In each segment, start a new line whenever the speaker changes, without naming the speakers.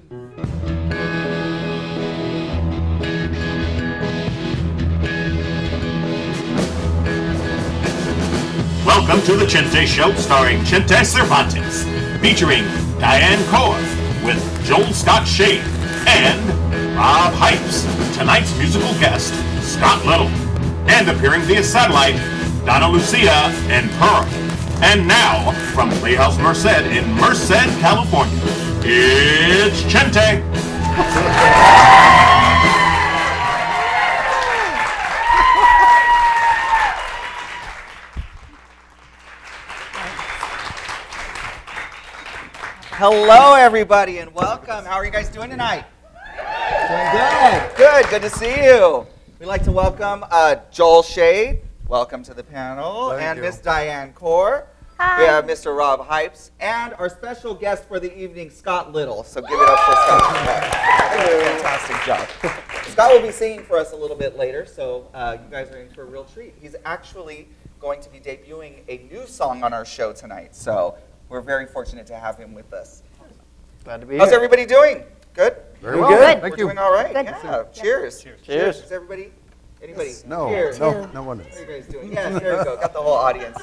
Welcome to the Chenté Show, starring Chenté Cervantes, featuring Diane Kocher with Joel Scott Shade and Rob Hypes, tonight's musical guest, Scott Little, and appearing via satellite, Donna Lucia and Pearl. And now, from Playhouse Merced in Merced, California, it's Chenté.
Hello, everybody, and welcome. How are you guys doing tonight? Doing good. Good. Good to see you. We'd like to welcome Joel Shade. Welcome to the panel. And Miss Diane Kocher.
Hi.
We have Mr. Rob Hypes. And our special guest for the evening, Scott Little. So give it up for Scott. Fantastic job. Scott will be singing for us a little bit later, so you guys are in for a real treat. He's actually going to be debuting a new song on our show tonight. So we're very fortunate to have him with us.
Glad to be here.
How's everybody doing? Good?
Very well. Good.
We're doing all right.
Good.
Yeah. Cheers.
Cheers.
Is everybody? Anybody?
Yes. No.
Cheers.
No one is.
How are you guys doing? Yes, there you go. Got the whole audience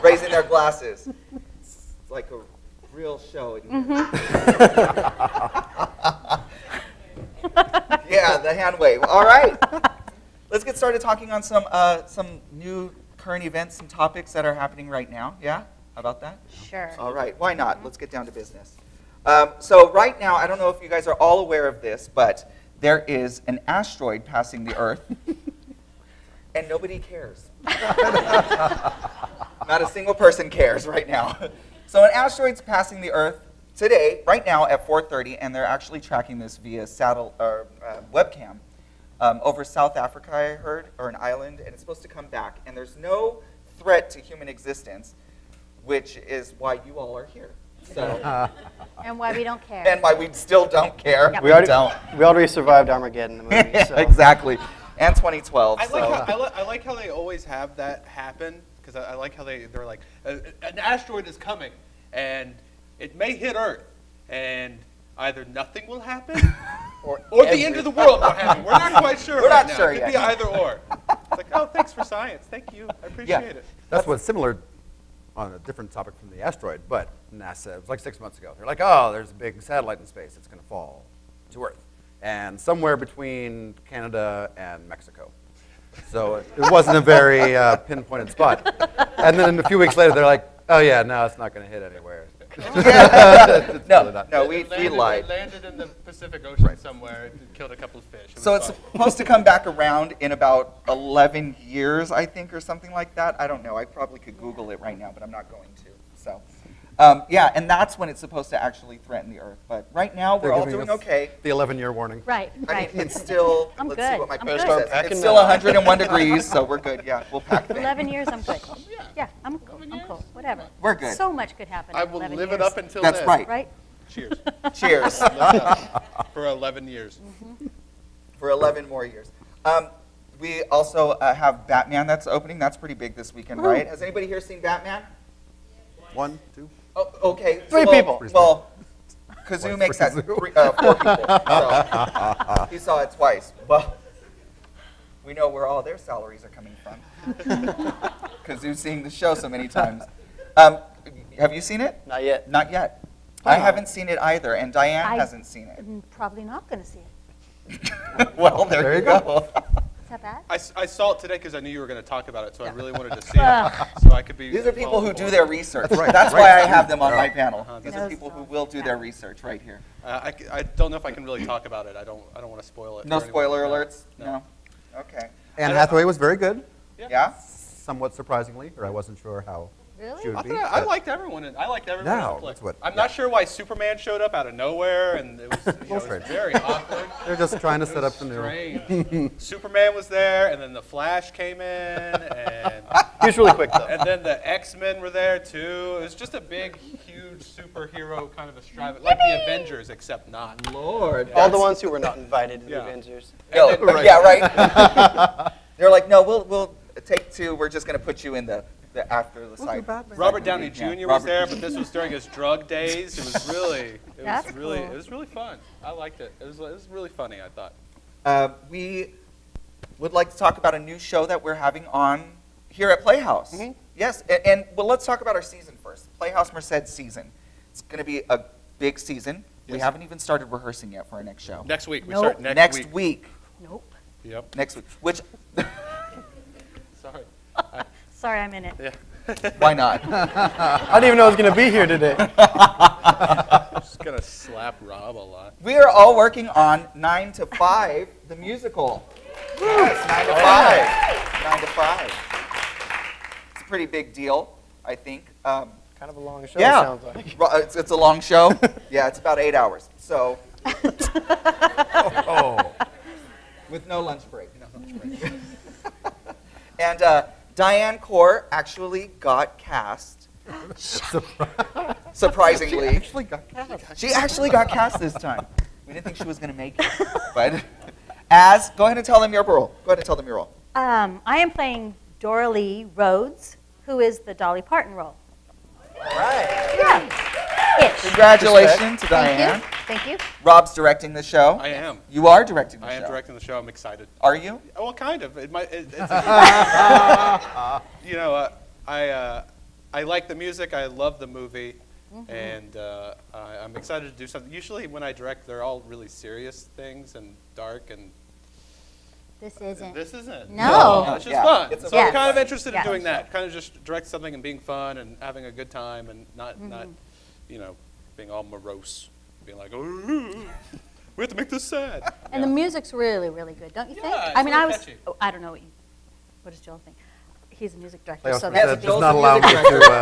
raising their glasses. It's like a real show. Yeah, the hand wave. All right. Let's get started talking on some new current events, some topics that are happening right now. Yeah? How about that?
Sure.
All right, why not? Let's get down to business. So right now, I don't know if you guys are all aware of this, but there is an asteroid passing the Earth, and nobody cares. Not a single person cares right now. So an asteroid's passing the Earth today, right now at 4:30, and they're actually tracking this via webcam over South Africa, I heard, or an island, and it's supposed to come back. And there's no threat to human existence, which is why you all are here. So,
And why we don't care.
and why we still don't care.
Yep.
We already survived Armageddon, the movie. So.
Exactly. And 2012.
I like how they always have that happen, because I like how they're like, an asteroid is coming, and it may hit Earth, and either nothing will happen, or the end of the world will happen. We're not quite sure.
We're
right
not
now.
sure
It could
yet.
be either or. It's like, oh, thanks for science. Thank you. I appreciate it.
That's what's similar on a different topic from the asteroid, but NASA, it was like 6 months ago. They're like, oh, there's a big satellite in space. It's going to fall to Earth. And somewhere between Canada and Mexico. So it wasn't a very pinpointed spot. And then a few weeks later, they're like, oh, yeah, no, it's not going to hit anywhere.
No, we lied.
It landed in the Pacific Ocean somewhere. It killed a couple of fish.
So it's supposed to come back around in about 11 years, I think, or something like that. I don't know. I probably could Google it right now, but I'm not going to. So, yeah, and that's when it's supposed to actually threaten the Earth. But right now, we're all doing okay.
The 11-year warning.
Right,
I
right.
mean, it's still,
I'm
let's
good.
see what my
I'm
post
good.
says. It's still 101 degrees, so we're good. Yeah, we'll pack that.
11 years, I'm good. Yeah, I'm cool. Whatever.
We're good.
So much could happen.
I
in
will
11
live
years.
it up until
That's
then.
right.
Right?
Cheers.
Cheers.
For 11 years.
For 11 more years. We also have Batman that's opening. That's pretty big this weekend, right? Has anybody here seen Batman?
1, 2.
Oh, okay.
Three people.
Well, Kazoo makes that 4 people. So he saw it twice. Well, we know where all their salaries are coming from. Kazoo's seeing the show so many times. Have you seen it?
Not yet.
Not yet. I haven't seen it either, and Diane hasn't seen it.
I'm probably not going to see it.
Well, there you go.
Is that bad?
I saw it today because I knew you were going to talk about it, so I really wanted to see it, so I could be.
These are people who do their research.
That's right.
That's why I have them on my panel. These
No
are people who will do their research right here.
I don't know if I can really talk about it. I don't want to spoil it.
No
for anyone.
spoiler alerts?
No.
Okay.
Anne Hathaway was very good,
Yeah?
somewhat surprisingly, or I wasn't sure how
Really?
she would be.
I
but-
liked everyone. I liked everyone.
No,
in the play.
that's what-
I'm not sure why Superman showed up out of nowhere, and it was, it was
strange.
very awkward.
They're just trying to set up the new.
Strange. Superman was there, and then the Flash came in, and
He was really quick, though.
and then the X-Men were there too. It was just a big, huge superhero kind of extravagance, like the Avengers, except not.
Lord.
All the ones who were not invited to the
Yeah.
Avengers.
No,
And then-
yeah, right. They're like, no, we'll take 2. We're just going to put you in the after the side.
Robert Downey Jr.
Yeah,
was there, but this was during his drug days. It was really,
That's
it
cool.
was really fun. I liked it. It was really funny, I thought.
We would like to talk about a new show that we're having on here at Playhouse.
Mhm.
Yes, well, let's talk about our season first. Playhouse Merced season. It's going to be a big season. We
Yes.
haven't even started rehearsing yet for our next show.
Next week. We
Nope.
start
Next week.
Nope.
Yep.
Next week. Which,
Sorry.
Sorry, I'm in it.
Yeah.
why not?
I didn't even know I was going to be here today.
I'm just going to slap Rob a lot.
We are all working on 9 to 5, the musical. Yes, 9 to 5. 9 to 5. It's a pretty big deal, I think.
Kind of a long show,
Yeah,
sounds like.
it's a long show. Yeah, it's about 8 hours. So,
Oh.
with no lunch break. And Diane Kocher actually got cast, surprisingly.
Actually got cast.
She actually got cast this time. We didn't think she was going to make it. But go ahead and tell them your role. Go ahead and tell them your role.
I am playing Dora Lee Rhodes, who is the Dolly Parton role.
Right.
Yeah. Ish.
Congratulations to Diane.
Thank you.
Rob's directing the show.
I am.
You are directing the show.
I am directing the show. I'm excited.
Are you?
Well, kind of. You know, I like the music. I love the movie. And I'm excited to do something. Usually when I direct, they're all really serious things and dark, and
This isn't.
this isn't.
No.
It's just
Yeah.
fun.
It's a
So I'm
Yes.
kind of interested
Yes.
in doing that. Kind of just direct something and being fun and having a good time and not you know, being all morose, being like, oh, we have to make this sad.
And the music's really, really good, don't you think?
Yeah,
I mean,
it's
I
really
was.
catchy.
Oh, I don't know what does Joel think? He's a music director,
Playhouse
so
Merced
that's
does not allow me to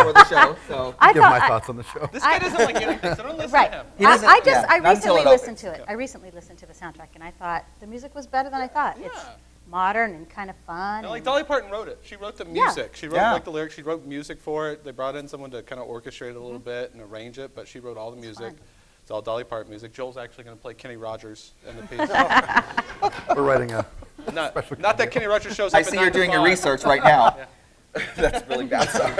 for the show. So.
I
give
thought
my
I-
thoughts on the show.
This guy doesn't like anything, so don't listen
Right.
to him.
He doesn't-
I
yeah,
I
not until
recently
it
listened
opens.
to it. I recently listened to the soundtrack, and I thought the music was better than I thought. It's
Yeah.
modern and kind of fun.
And like
and-
Dolly Parton wrote it. She wrote the
Yeah.
music. She wrote
Yeah.
like the lyrics. She wrote music for it. They brought in someone to kind of orchestrate it a little bit and arrange it, but she wrote all the music.
fun.
It's all Dolly Parton music. Joel's actually going to play Kenny Rogers in the piece.
We're writing a
not that Kenny Rogers shows up
I
at
see
9
you're
to
doing your
5.
research right now. That's really bad. Sorry.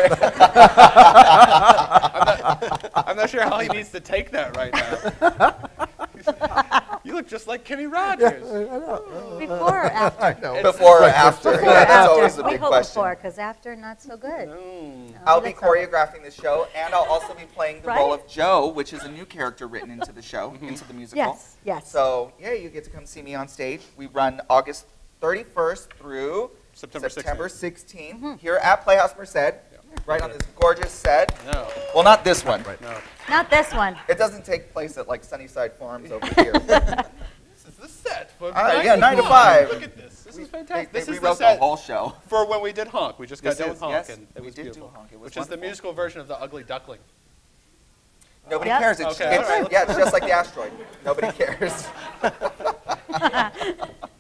I'm not sure how he needs to take that right now. You look just like Kenny Rogers.
Before or after?
I know.
Before or after?
Before or
Yeah, that's
after?
always a
We
big
hope
question.
before, because after, not so good. No,
I'll be
that's all right.
choreographing the show, and I'll also be playing the
Right?
role of Joe, which is a new character written into the show, into the musical.
Yes, yes.
So, yeah, you get to come see me on stage. We run August 31st through
September
16th here at Playhouse Merced, right on this gorgeous set.
No,
Well, not this one.
no.
Not this one.
It doesn't take place at like Sunnyside Farms over here.
This is the set. For
Yeah, 9 to 5.
Look at this. This is
They,
fantastic.
they
This is the
rewrote the
set
whole show.
for when we did Honk. We just got
This
done
is,
with Honk,
yes,
and it
we
was
did do
beautiful.
Honk. It was
Which is the
wonderful.
musical version of the Ugly Duckling.
Nobody
Yep.
cares. It's,
Okay, all right.
yeah, it's just like the asteroid. Nobody cares.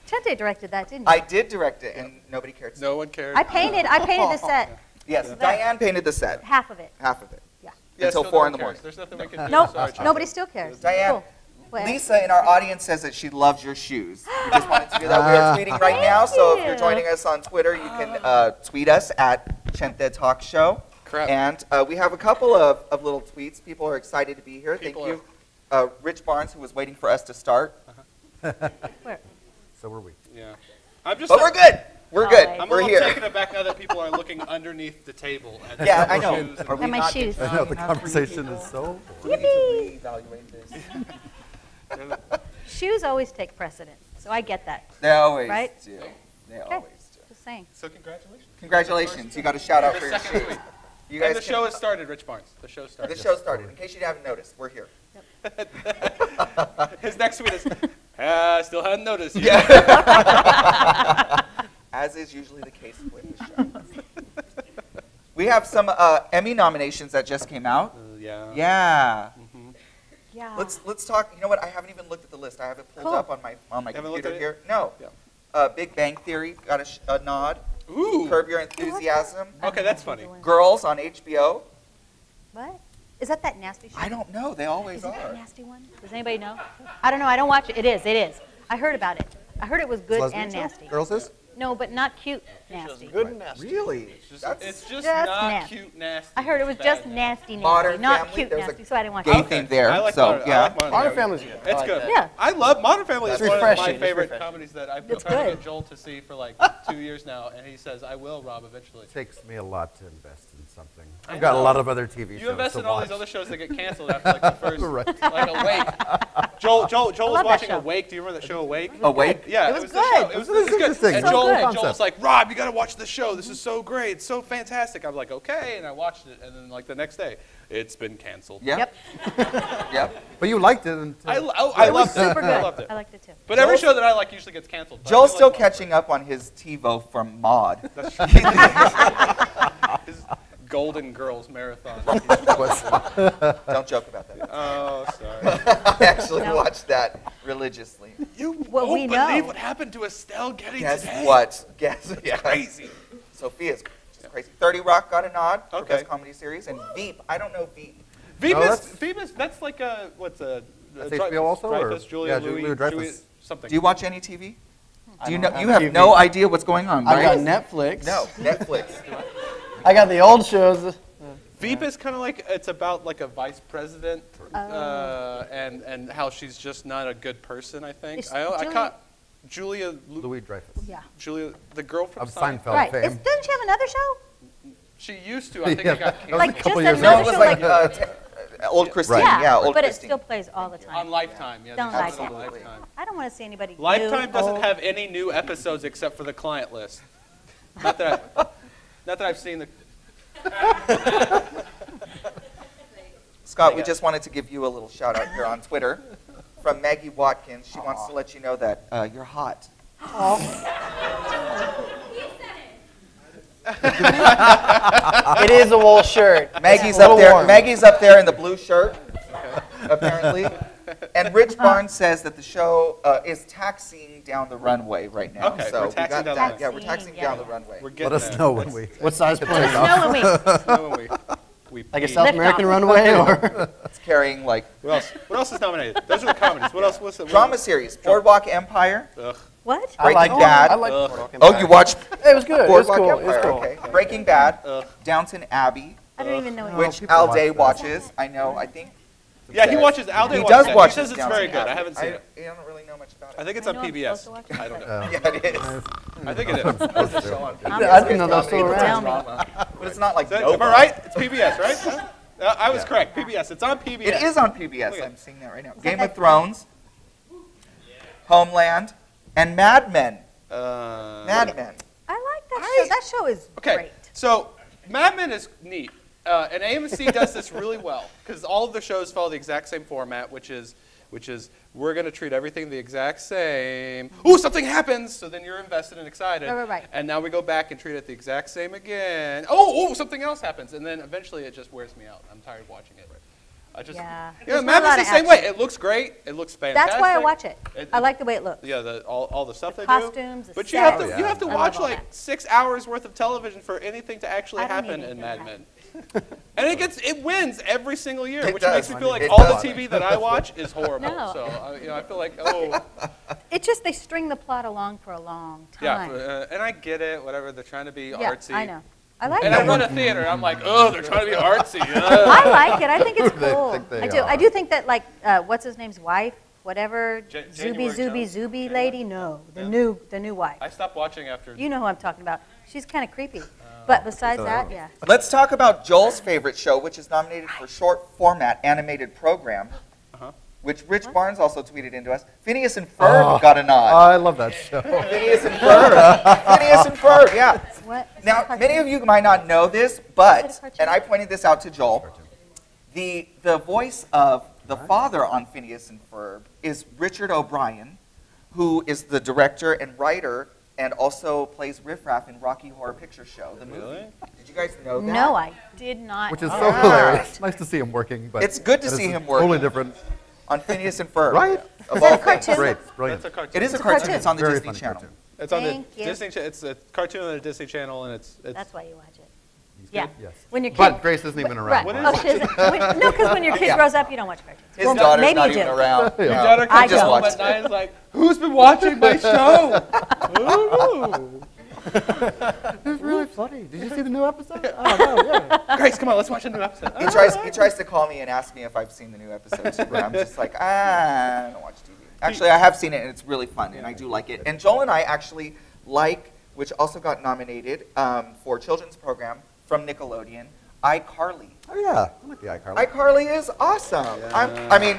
Chenté directed that, didn't you?
I did direct it, and nobody cared.
No one cared.
I painted the set,
Yes, Diane painted the set,
half of it.
half of it.
Yeah.
Yeah,
until
still
4
no
in the
one
morning.
cares. There's nothing we can do.
Nope,
Sorry, Chenté.
nobody still cares.
Diane,
Cool. What?
Lisa in our audience says that she loves your shoes. We just wanted to do that. We're tweeting right now, so if you're
you.
joining us on Twitter, you can tweet us at Chenté Talk Show.
Crap.
And we have a couple of little tweets. People are excited to be here.
People
Thank you. Rich Barnes, who was waiting for us to start.
Where?
So were we.
Yeah. I'm just.
But we're good. We're good.
Alright.
I'm a
We're
little
here.
taken aback now that people are looking underneath the table. At
Yeah,
the
I know.
shoes and
Are we
And my
not
shoes.
I know, the
enough
conversation
for you
is so
We need to reevaluate this.
Shoes always take precedent, so I get that.
They always
Right?
do. They
Okay.
always do.
Just saying.
So congratulations.
Congratulations. You got a shout out
The
for your
second
shoes.
tweet.
You
And
guys
the show has started, Rich Barnes. The show started.
The show started. In case you haven't noticed, we're here.
His next tweet is, I still hadn't noticed you.
As is usually the case with the show. We have some Emmy nominations that just came out.
Yeah.
Yeah.
Yeah.
Let's talk. You know what? I haven't even looked at the list. I have it pulled
Cool.
up on my
Haven't looked
computer
at it?
here. No.
Yeah.
Big Bang Theory got a nod.
Ooh.
Curb Your Enthusiasm.
Okay, that's funny.
Girls on HBO.
What? Is that nasty show?
I don't know. They always
Is it that
are.
nasty one? Does anybody know? I don't know. I don't watch it. It is. I heard about it. I heard it was good
Lesbian
and
show?
nasty.
Girls is?
No, but not cute nasty.
Good and nasty.
Really?
It's just
Just
not
nasty.
cute nasty.
I heard it was
It's
just
bad.
nasty,
Modern
not
Family,
cute
there's a
nasty, so I didn't watch
gay
it.
thing there.
I like
so
Modern,
yeah.
I like
Modern Family's good.
It's
I
good.
like
Yeah.
I love Modern Family. It's
It's
one of my
refreshing. It's
favorite
refreshing.
comedies that I've been
It's
trying to
good.
get Joel to see for like 2 years now, and he says, "I will, Rob, eventually."
It takes me a lot to invest in something. I've got a lot of other TV shows
You invest
to
in all
watch.
these other shows that get canceled after like the first,
Right.
like Awake. Joel was
love that
watching
show.
Awake. Do you remember that show Awake?
Awake?
Yeah,
It was
the
good.
show. It was good.
interesting.
And
So
Joel,
good.
Joel's like, Rob, you got to watch the show. This is so great. It's so fantastic. I'm like, okay, and I watched it, and then like the next day, it's been canceled.
Yep.
Yep.
Yep.
But you liked it until...
I
It
loved
was
it.
super good.
I loved it.
I liked it too.
But every
Joel's-
show that I like usually gets canceled. but I
Joel's
do
still
like Modern.
catching up on his TiVo from Maude.
His Golden Girls marathon.
Don't joke about that.
Oh, sorry.
I actually
No.
watched that religiously.
You
Well,
won't
we
believe
know.
what happened to Estelle Getty
Guess
today.
what? Guess yeah.
Crazy.
Sophia's just crazy. 30 Rock got a nod for
Okay.
Best Comedy Series, and Veep. I don't know Veep.
Phoebus, that's like a, what's a...
That's HBO also, or-
Dreyfus, Julia
yeah,
Louis,
Julia Dreyfus.
something.
Do you watch any TV? Do you know?
don't
You
have
have
TV.
no idea what's going on,
I got
right?
Netflix.
No, Netflix.
I got the old shows.
Veep is kind of like, it's about like a vice president and how she's just not a good person, I think.
Is
I
Julia-
caught Julia,
Louis Dreyfus.
Yeah.
Julia, the girl from
Of
Seinfeld.
Seinfeld
Right.
fame.
Doesn't she have another show?
She used to, I think
Yeah,
it got
that was
canceled.
Like
a couple
just
years
No,
another
it was
show
like
like
Old Christine.
Right.
Yeah, Old
but it
Christine.
still plays all the time.
On Lifetime, yeah.
Don't
they
like
have it on
it.
Lifetime.
I don't want to see anybody
Lifetime
new,
doesn't
old.
have any new episodes except for the client list. Not that I've seen the...
Scott, we just wanted to give you a little shout out here on Twitter from Maggie Watkins. She wants to let you know that you're hot.
It is a wool shirt.
Maggie's
It's a
up
little
there.
warm.
Maggie's up there in the blue shirt, apparently. And Rich Barnes says that the show is taxing down the runway right now.
Okay,
so
we're
we
taxing
got
down the
that.
runway.
Yeah, we're taxing
Yeah.
down the runway.
We're getting
Let us
there.
know when we...
What size plane?
Let us know when we.
Let us know when we
Like a
peak.
South
Lift
American
off.
runway, or
It's carrying like
What else is nominated? Those are the comedies. What else? What's the
drama series, Boardwalk Empire.
Ugh.
What?
I like
Breaking Bad.
I like
Ugh.
Boardwalk
Oh,
Empire.
you watched
It was good. It was
Boardwalk
cool. It was
Empire.
cool.
Okay. Breaking Bad,
Ugh.
Downton Abbey,
I don't even know
Oh,
what
which
people
Al
watch
Day
that.
watches. I know. I think
Yeah, he watches. Al Day
he
watches
does
that.
watch.
He says it's
Downton
very good.
Abbey.
I haven't seen it.
I don't really know much about it.
I think it's
I
on
know I'm
PBS.
supposed to watch
I don't know.
Yeah, it is.
I think it is.
It's a show on PBS.
I didn't know that was still
It's
around.
drama. But it's not like
Is that-
Nova.
am I right? It's PBS, right? I was correct. PBS. It's on PBS.
It is on PBS.
Look at
I'm seeing that right now. Game of Thrones, Homeland, and Mad Men. Mad Men.
I like that show. That show is
Okay,
great.
so Mad Men is neat, and AMC does this really well because all of the shows follow the exact same format, which is we're going to treat everything the exact same. Ooh, something happens, so then you're invested and excited.
Right.
And now we go back and treat it the exact same again. Oh, something else happens, and then eventually it just wears me out. I'm tired of watching it. I just
Yeah.
yeah,
There's
Mad
not a lot
Men's the
of
same way.
action.
It looks great. It looks fantastic.
That's why I watch it.
It-
I like the way it looks.
Yeah, all the stuff
The
they
costumes,
do.
the
But you have
sets.
to you have to
I
watch
love all
like
that.
6 hours worth of television for anything to actually
I don't
happen
need
in
anything
Mad
to
Men. And it wins every single year,
It
which
does.
makes me feel like
It
all
does.
the TV that I watch is horrible.
No.
So I feel like
It's just they string the plot along for a long
yeah,
time.
and I get it. Whatever, they're trying to be
Yeah,
artsy.
I know. I like
And
it.
I run a theater. I'm like, oh, they're trying to be artsy.
I like it. I think it's
They
cool.
think they
I do. I
are.
do think that like what's his name's wife, whatever,
January Jones?
Zuby lady. No, the new wife.
I stopped watching after.
You know who I'm talking about. She's kind of creepy. But besides that, yeah.
Let's talk about Joel's favorite show, which is nominated for short format animated program, which Rich Barnes also tweeted into us. Phineas and Ferb got a nod.
I love that show.
Phineas and Ferb. Phineas and Ferb, yeah.
What?
Now, many of you might not know this, but,
Is it a cartoon?
and I pointed this out to Joel, the voice of the father on Phineas and Ferb is Richard O'Brien, who is the director and writer and also plays Riff Raff in Rocky Horror Picture Show, the movie.
Really?
Did you guys know that?
No, I did not.
Which is
know
so
that.
hilarious. Nice to see him working, but
It's good to
that
see
is
him
Totally
working.
different.
On Phineas and Ferb.
Right?
Of
Is that
all
a
things.
cartoon?
Great, brilliant.
That's a cartoon.
It is a
It's a
cartoon.
cartoon.
It's on the
Very
Disney
funny
Channel.
cartoon.
It's on the
Thank you.
Disney. It's a cartoon on the Disney Channel, and it's
That's why you watch it. Yeah.
good?
Yes.
When your kid,
But Grace isn't even around.
right.
What is
No, because when your kid
Yeah.
grows up, you don't watch cartoons.
His
Well,
daughter's
maybe
not
you do.
even around.
Your
Yeah.
daughter
I
comes home
watched
at
it.
night and is like, who's been watching my show? Ooh.
It's really funny. Did you see the new episode? Oh, no, yeah.
Grace, come on, let's watch a new episode.
He tries to call me and ask me if I've seen the new episodes, but I'm just like, I don't watch TV. Actually, I have seen it, and it's really fun, and I do like it. And Joel and I actually like, which also got nominated for children's program from Nickelodeon, iCarly.
Oh, yeah. I like the iCarly.
iCarly is awesome. I mean,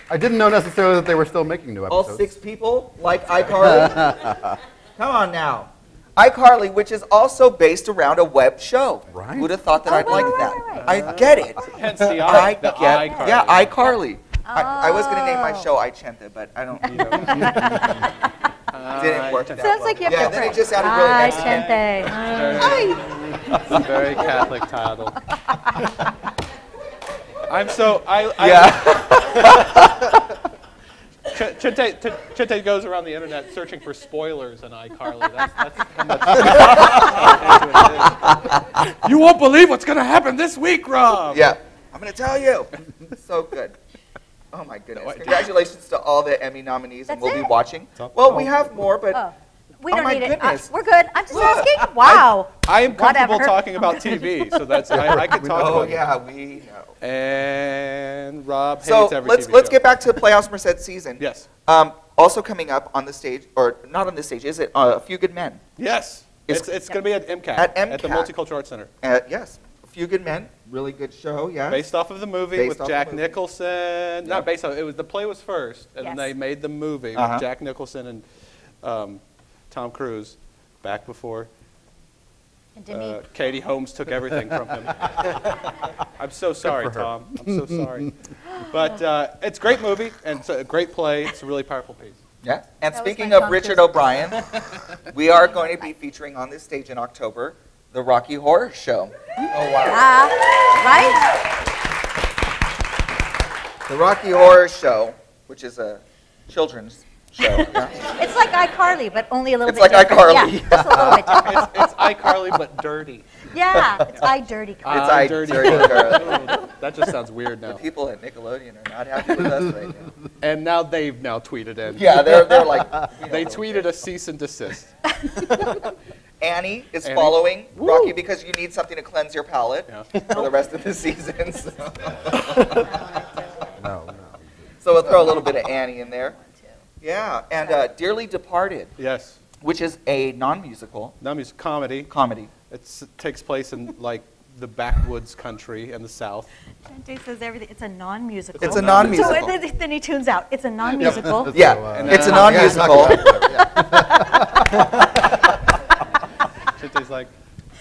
I didn't know necessarily that they were still making new
all
episodes.
6 people like iCarly. Come on now. iCarly, which is also based around a web show.
Right.
Who'd have thought that I'd like that?
right.
I get it.
Hence the
I
the
get,
iCarly.
yeah, iCarly. I was going to name my show Chenté, but I don't. Didn't work that
Sounds
well.
like you have
Yeah,
to
then
pray.
it just sounded really Mexican.
Chenté.
It's a very Catholic title. I'm so Chenté goes around the internet searching for spoilers in iCarly. That's how much. You won't believe what's going to happen this week, Rob.
Yeah, I'm going to tell you. So good. Oh my goodness. Congratulations to all the Emmy nominees, and
That's
we'll be
it?
watching. Well, we have more, but
Oh, we
Oh
don't
my
need
goodness.
it. We're good. I'm just asking. Wow.
I am comfortable
Whatever.
talking about TV, so that's I can talk
oh
about
yeah, we know.
it. And Rob hates
So
every
let's
TV
let's
show.
get back to Playhouse Merced season.
Yes.
Also coming up on the stage, or not on the stage, is it A Few Good Men?
Yes.
It's-
It's going to be at MCAT.
At
the
MCAT.
Multicultural Arts Center.
Yes, A Few Good Men, really good show. Yeah.
Based off of the movie
Based
with
off
Jack
the movie.
Nicholson. Not based off. It was the play was first, and then
Yes.
they made the movie
Uh-huh.
with Jack Nicholson and Tom Cruise, back before
And Demi.
Katie Holmes took everything from him. I'm so sorry,
for her.
Tom. I'm so sorry. But it's a great movie, and it's a great play. It's a really powerful piece.
Yeah. And
That was
speaking
my
of
Tom
Richard
Cruise.
O'Brien, we are going to be featuring on this stage in October the Rocky Horror Show. Oh wow.
Right?
The Rocky Horror Show, which is a children's show. Yeah.
It's like iCarly, but only a little
It's
bit
like
different.
iCarly.
Yeah, just a little bit different.
It's iCarly, but dirty.
Yeah, it's iDirty Carly.
It's I
Dirty
Dirty Girl.
That just sounds weird now.
People at Nickelodeon are not happy with us right now.
And now they've now tweeted in.
Yeah, they're like.
They tweeted a cease and desist.
Annie is
Annie.
following
Woo.
Rocky because you need something to cleanse your palate
Yeah.
for the rest of the season. So.
No.
So we'll throw a little bit of Annie in there. Yeah, and Dearly Departed,
Yes.
which is a non-musical
Now it's comedy.
comedy.
It takes place in like the backwoods country in the South.
Chenté says everything. It's a non-musical.
It's a non-musical.
So then he tunes out. It's a non-musical.
Yeah,
And
it's a
then-
non-musical
Chenté's like,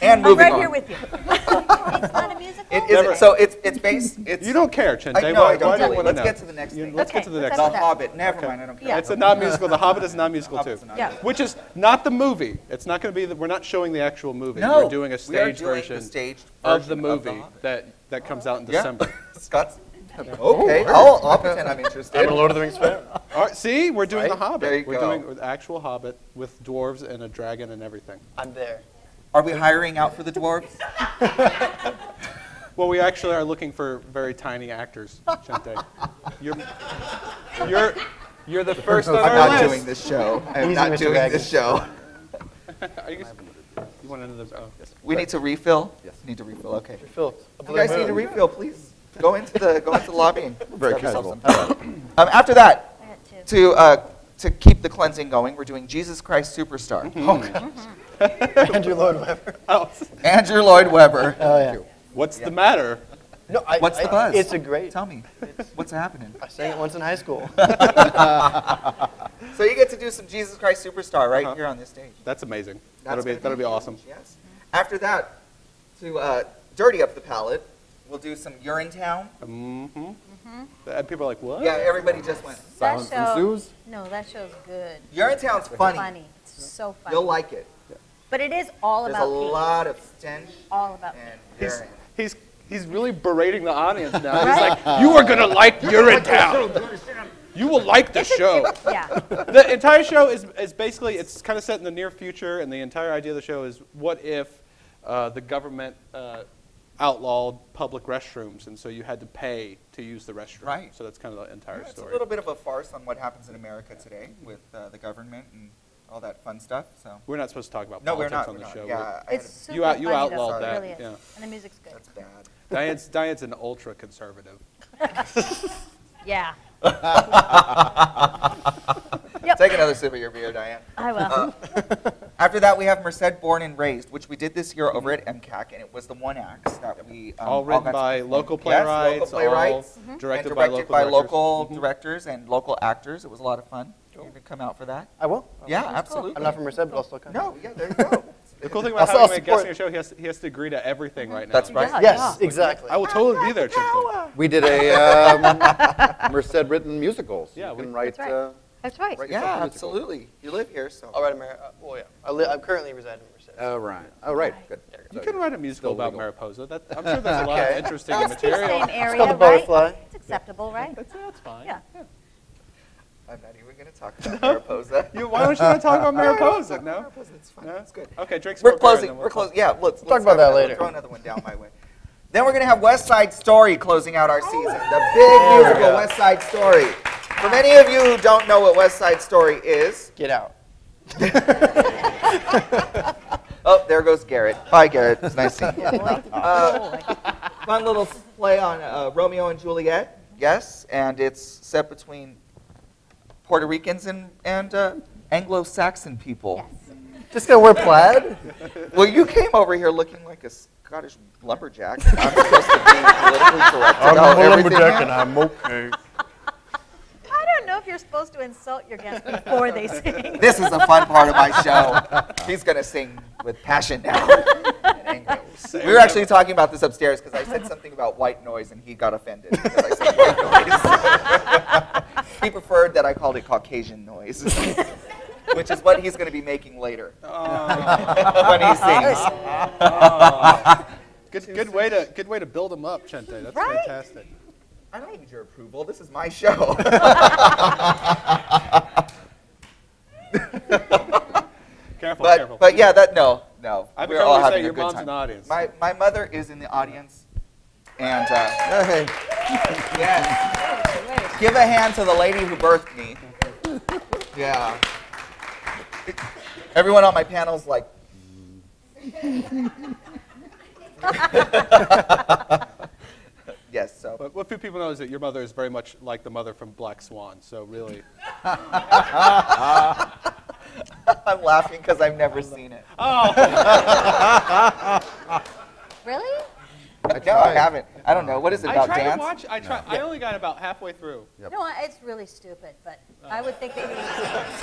and
I'm
moving
right
on.
here with you. It's not a musical?
It
Never.
is so it's based. It's
you don't care, Chenté.
I know
why,
I don't
why do you
really.
want to
Let's
know?
get to the next thing.
Let's get to the
Okay,
next
let's
The
one.
Hobbit. Never mind. I don't care.
Yeah.
It's a non-musical. The Hobbit is non-musical
Hobbit's
too.
a
Yeah.
non-musical.
Which is not the movie. It's not going to be. We're not showing the actual movie.
No,
We're doing a
we are
stage
doing
version
the staged
of the
version of
movie
Hobbit.
that comes out in
Yeah.
December.
Scott's. Okay, I'll pretend I'm interested.
I'm a Lord of the Rings fan.
All right, see, we're doing the
Right?
Hobbit.
There you
We're
go.
doing the actual Hobbit with dwarves and a dragon and everything.
I'm there.
Are we hiring out for the dwarves?
Well, we actually are looking for very tiny actors, Chenté. You're the first on
I'm
our
not
list.
doing this show. I'm
Easy,
not
Mr.
doing
Baggins.
this show.
Are you want another? Oh, yes.
We need to refill.
Yes.
Need to refill. Okay.
Phil,
You guys need to refill, please. Go into the lobby and
Very
grab yourself
casual.
some. After that,
I got two.
to keep the cleansing going, we're doing Jesus Christ Superstar.
Andrew Lloyd Webber.
Oh,
Andrew Lloyd Webber.
Oh yeah.
what's the matter?
No,
What's the buzz?
It's a great.
Tell me, what's happening?
I sang it once in high school.
So you get to do some Jesus Christ Superstar right
Uh-huh.
here on this stage.
That's amazing.
That's
That'll
gonna
be awesome.
Yes. After that, to dirty up the palate, we'll do some Urinetown.
Mm-hmm. And people are like, what?
Yeah, everybody just went.
Silence ensues.
No, that show's good.
Urinetown's funny.
Funny. It's so funny.
You'll like it.
But it is all
There's
about
a
pee.
lot of stench
All about
and
He's,
urine.
he's really berating the audience now. He's
Right?
like, you are going to like Urinetown. You will like the show.
pee. Yeah.
The entire show is basically, it's kind of set in the near future, and the entire idea of the show is what if the government outlawed public restrooms, and so you had to pay to use the restroom.
Right.
So that's kind of the entire
It's a
story.
little bit of a farce on what happens in America today with the government and all that fun stuff. So
We're not supposed to talk about
no, we're
politics
not.
on
We're
the
not.
show.
Yeah,
It's super
You
funny,
outlawed
though.
that,
It really is.
yeah.
And the music's good.
that's bad.
Diane's an ultra conservative.
Yeah.
Take another sip of your beer, Diane.
I will.
After that, we have Merced, Born and Raised, which we did this year over at MCAC, and it was the one act that we
all
got
written
to
by
perform.
local
Yes,
playwrights,
local playwrights,
all
and
directed
directed
by
by
local
local directors and local actors. It was a lot of fun. You can come out for that.
I will.
Yeah, absolutely.
I'm not from Merced, but I'll still come.
No, yeah, there you go.
The cool thing about
I'll
having a guest
support-
on your show, he has to agree to everything right now.
That's right.
Yeah,
Yes,
yeah.
exactly.
I will totally be there, Chenté.
We did a Merced written musicals.
Yeah,
you
we-
can write.
That's right. That's right.
write
Yeah,
yourself a musical.
absolutely. You live here, so.
I'll write a well, yeah. I currently reside in Merced.
Oh right. Oh right. Good.
You
So
can write a musical
still
about
legal.
Mariposa. I'm sure there's a lot of
Okay.
interesting
It's the
material.
same area,
called the
right?
butterfly.
It's acceptable, right?
That's fine.
Yeah.
I'm not even going to talk about Mariposa.
Why don't you want to talk about Mariposa? No?
Mariposa, it's fine.
No?
It's good.
Okay, drink some
We're
more beer and
closing.
then
We're
we'll
closing. Yeah, let's
talk about that
have
later.
Throw another one down my way. Then we're going to have West Side Story closing out our season. The big musical West Side Story. For many of you who don't know what West Side Story is,
Get out.
oh, there goes Garrett. Bye, Garrett. It's nice seeing you.
Boy.
Fun little play on Romeo and Juliet, yes, and it's set between Puerto Ricans and Anglo-Saxon people.
Yes.
Just gonna wear plaid?
Well, you came over here looking like a Scottish lumberjack. I'm supposed to be politically correct about everything here.
I'm okay.
I don't know if you're supposed to insult your guests before they sing.
This is a fun part of my show. He's going to sing with passion now. in Anglo. We were actually talking about this upstairs because I said something about white noise and he got offended because I said white noise. He preferred that I called it Caucasian noise, which is what he's going to be making later when he sings.
Good way to build them up, Chenté. That's
Right?
fantastic.
I don't need your approval. This is my show.
Careful.
But yeah, no.
I've
We're
been
all
told to say
having a
your
good
mom's
time.
in the audience.
My mother is in the audience, and
Hey.
yes, give a hand to the lady who birthed me. Yeah. Everyone on my panel's like. Yes, so.
But what few people know is that your mother is very much like the mother from Black Swan. So really,
I'm laughing because I've never seen it.
Really?
No, I haven't. I don't know. What is it
I
about
tried
dance?
to watch. I only got about halfway through.
Yep.
No, it's really stupid, but I would think that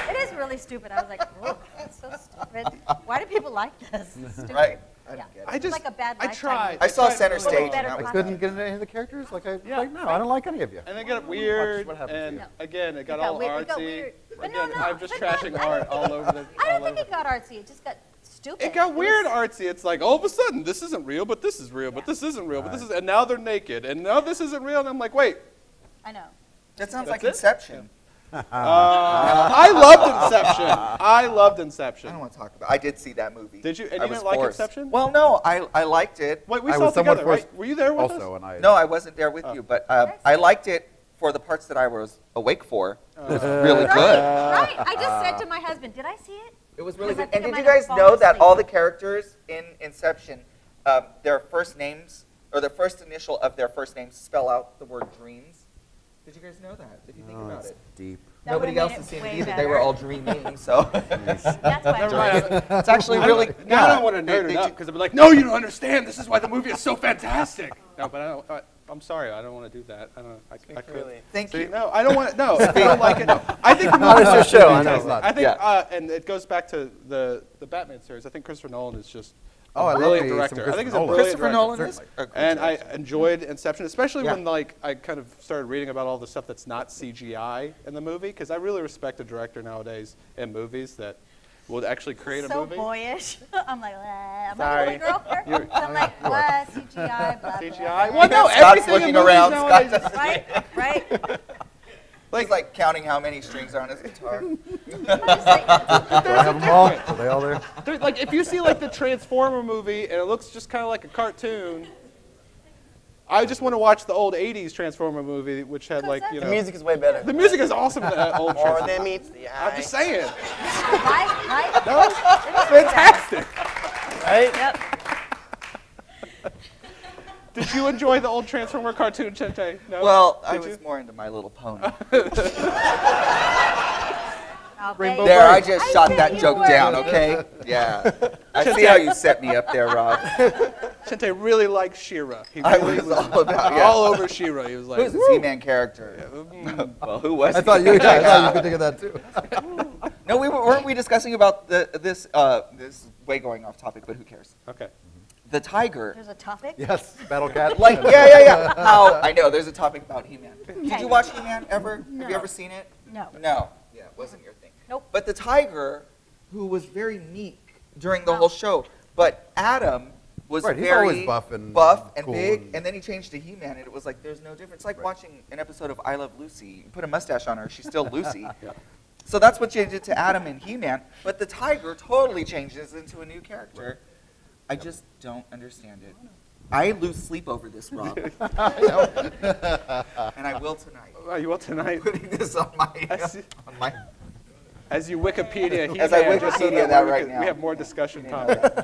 it is really stupid. I was like, oh, it's so stupid. Why do people like this? It's stupid.
Right. I
Yeah.
don't get it.
I
It's
just
like a bad
I
Lifetime
tried.
movie.
I saw
tried
Center
for a
Stage,
little
and
better
that was
content.
Couldn't get into any of the characters? Like
Yeah.
no, I don't like any of you.
And they got weird,
what happened to
and
you.
again, it got
got
all
weird- it got
artsy.
weird. But
Again,
no,
I'm just
but no,
trashing
I
art
don't
all over the.
I
all
don't think
over.
it got artsy. It just got stupid.
It got
was-
weird artsy. It's like all of a sudden this isn't real, but this is real, but this isn't real, but this is, and now they're naked, and now this isn't real, and I'm like, wait,
I know.
That sounds like
That's it?
Inception.
I loved Inception. I loved
I
Inception.
don't want to talk about. I did see that movie.
Did you? And
I
you
was
didn't like
forced.
Inception?
Well, no, I liked it.
Wait, we
I
saw
was
it
somewhat
together, right?
forced
Were you there with us?
Also, and I.
No, I wasn't there with you, but I liked it for the parts that I was awake for. It was really good.
Right. I just said to my husband, did I see it?
It was really
Because
good.
I
And
think
did
I
you
might have
guys
fallen
know that
asleep.
all the characters in Inception, their first names, or the first initial of their first names spell out the word dreams? Did you guys know that? Did you think
Oh,
about
it's
it?
deep.
That
Nobody
would've
else
made
has
it
seen it
way
either. They
better.
were all dreaming, so.
That's why I
Never mind.
It's actually really.
Now I don't want to nerd it up because I'd be like, no, you don't understand. This is why the movie is so fantastic. No, but I don't. I'm sorry. I don't want to do that. I don't. I couldn't.
Really.
Thank
See,
you.
no, I don't want. No, I don't like it. No, I think the
Not
movie.
as your show, I know.
I think,
Yeah.
and it goes back to the Batman series. I think Christopher Nolan is just a
Oh, I love
brilliant
me some
director. I think he's a
Christopher Nolan.
brilliant
Christopher
director.
Nolan is a great
And I
director.
enjoyed Inception, especially
Yeah.
when like I kind of started reading about all the stuff that's not CGI in the movie, because I really respect a director nowadays in movies that will actually create a
so
movie.
boyish. I'm like, I'm
Sorry.
a little girl here.
You're-
So I'm like, what? CGI, blah,
CGI.
blah,
Well, no,
Scott's
everything
looking
in movies
around.
nowadays
Scott-
is
Right, right.
He's like counting how many strings are on his guitar.
Do I have them all? Are they all there?
Like, if you see like the Transformer movie and it looks just kind of like a cartoon, I just want to watch the old '80s Transformer movie, which had like, you know.
The music is way better.
The music is awesome in that old
More
Transformer.
than meets the eye.
I'm just saying.
Right?
No, it's fantastic.
Right?
Yep.
Did you enjoy the old Transformer cartoon, Chenté? No?
Well, I
Did
was
you?
more into My Little Pony.
Rainbow
There, I
Bird.
just shot
knew
that
you
joke
were.
down, okay? Yeah. I see how you set me up there, Rob.
Chenté really liked She-Ra. He
I
really
was all about, yeah.
all over She-Ra. He was like,
Who's this He-Man character? Well, who was
I
he?
thought you could think of that too.
No, weren't we discussing about this is way going off topic, but who cares?
okay.
The tiger.
There's a topic.
Yes, Battle Cat.
Like, yeah. How, I know, there's a topic about He-Man. Did you watch He-Man ever?
No.
Have you ever seen it?
No.
No. Yeah, it wasn't your thing.
Nope.
But the tiger, who was very meek during the whole show, but Adam was
Right, he's
very
always buff and cool
big,
and-
and then he changed to He-Man, and it was like, there's no difference. It's like watching an episode of I Love Lucy. You put a mustache on her, she's still Lucy. So that's what you did to Adam and He-Man, but the tiger totally changes into a new character. I just don't understand it. I lose sleep over this, Rob. And I will tonight.
Oh, you will tonight.
Putting this on my
As you Wikipedia, He-Man,
As I
just so
Wikipedia
that
that
we
right
can-
now.
we have more discussion topics.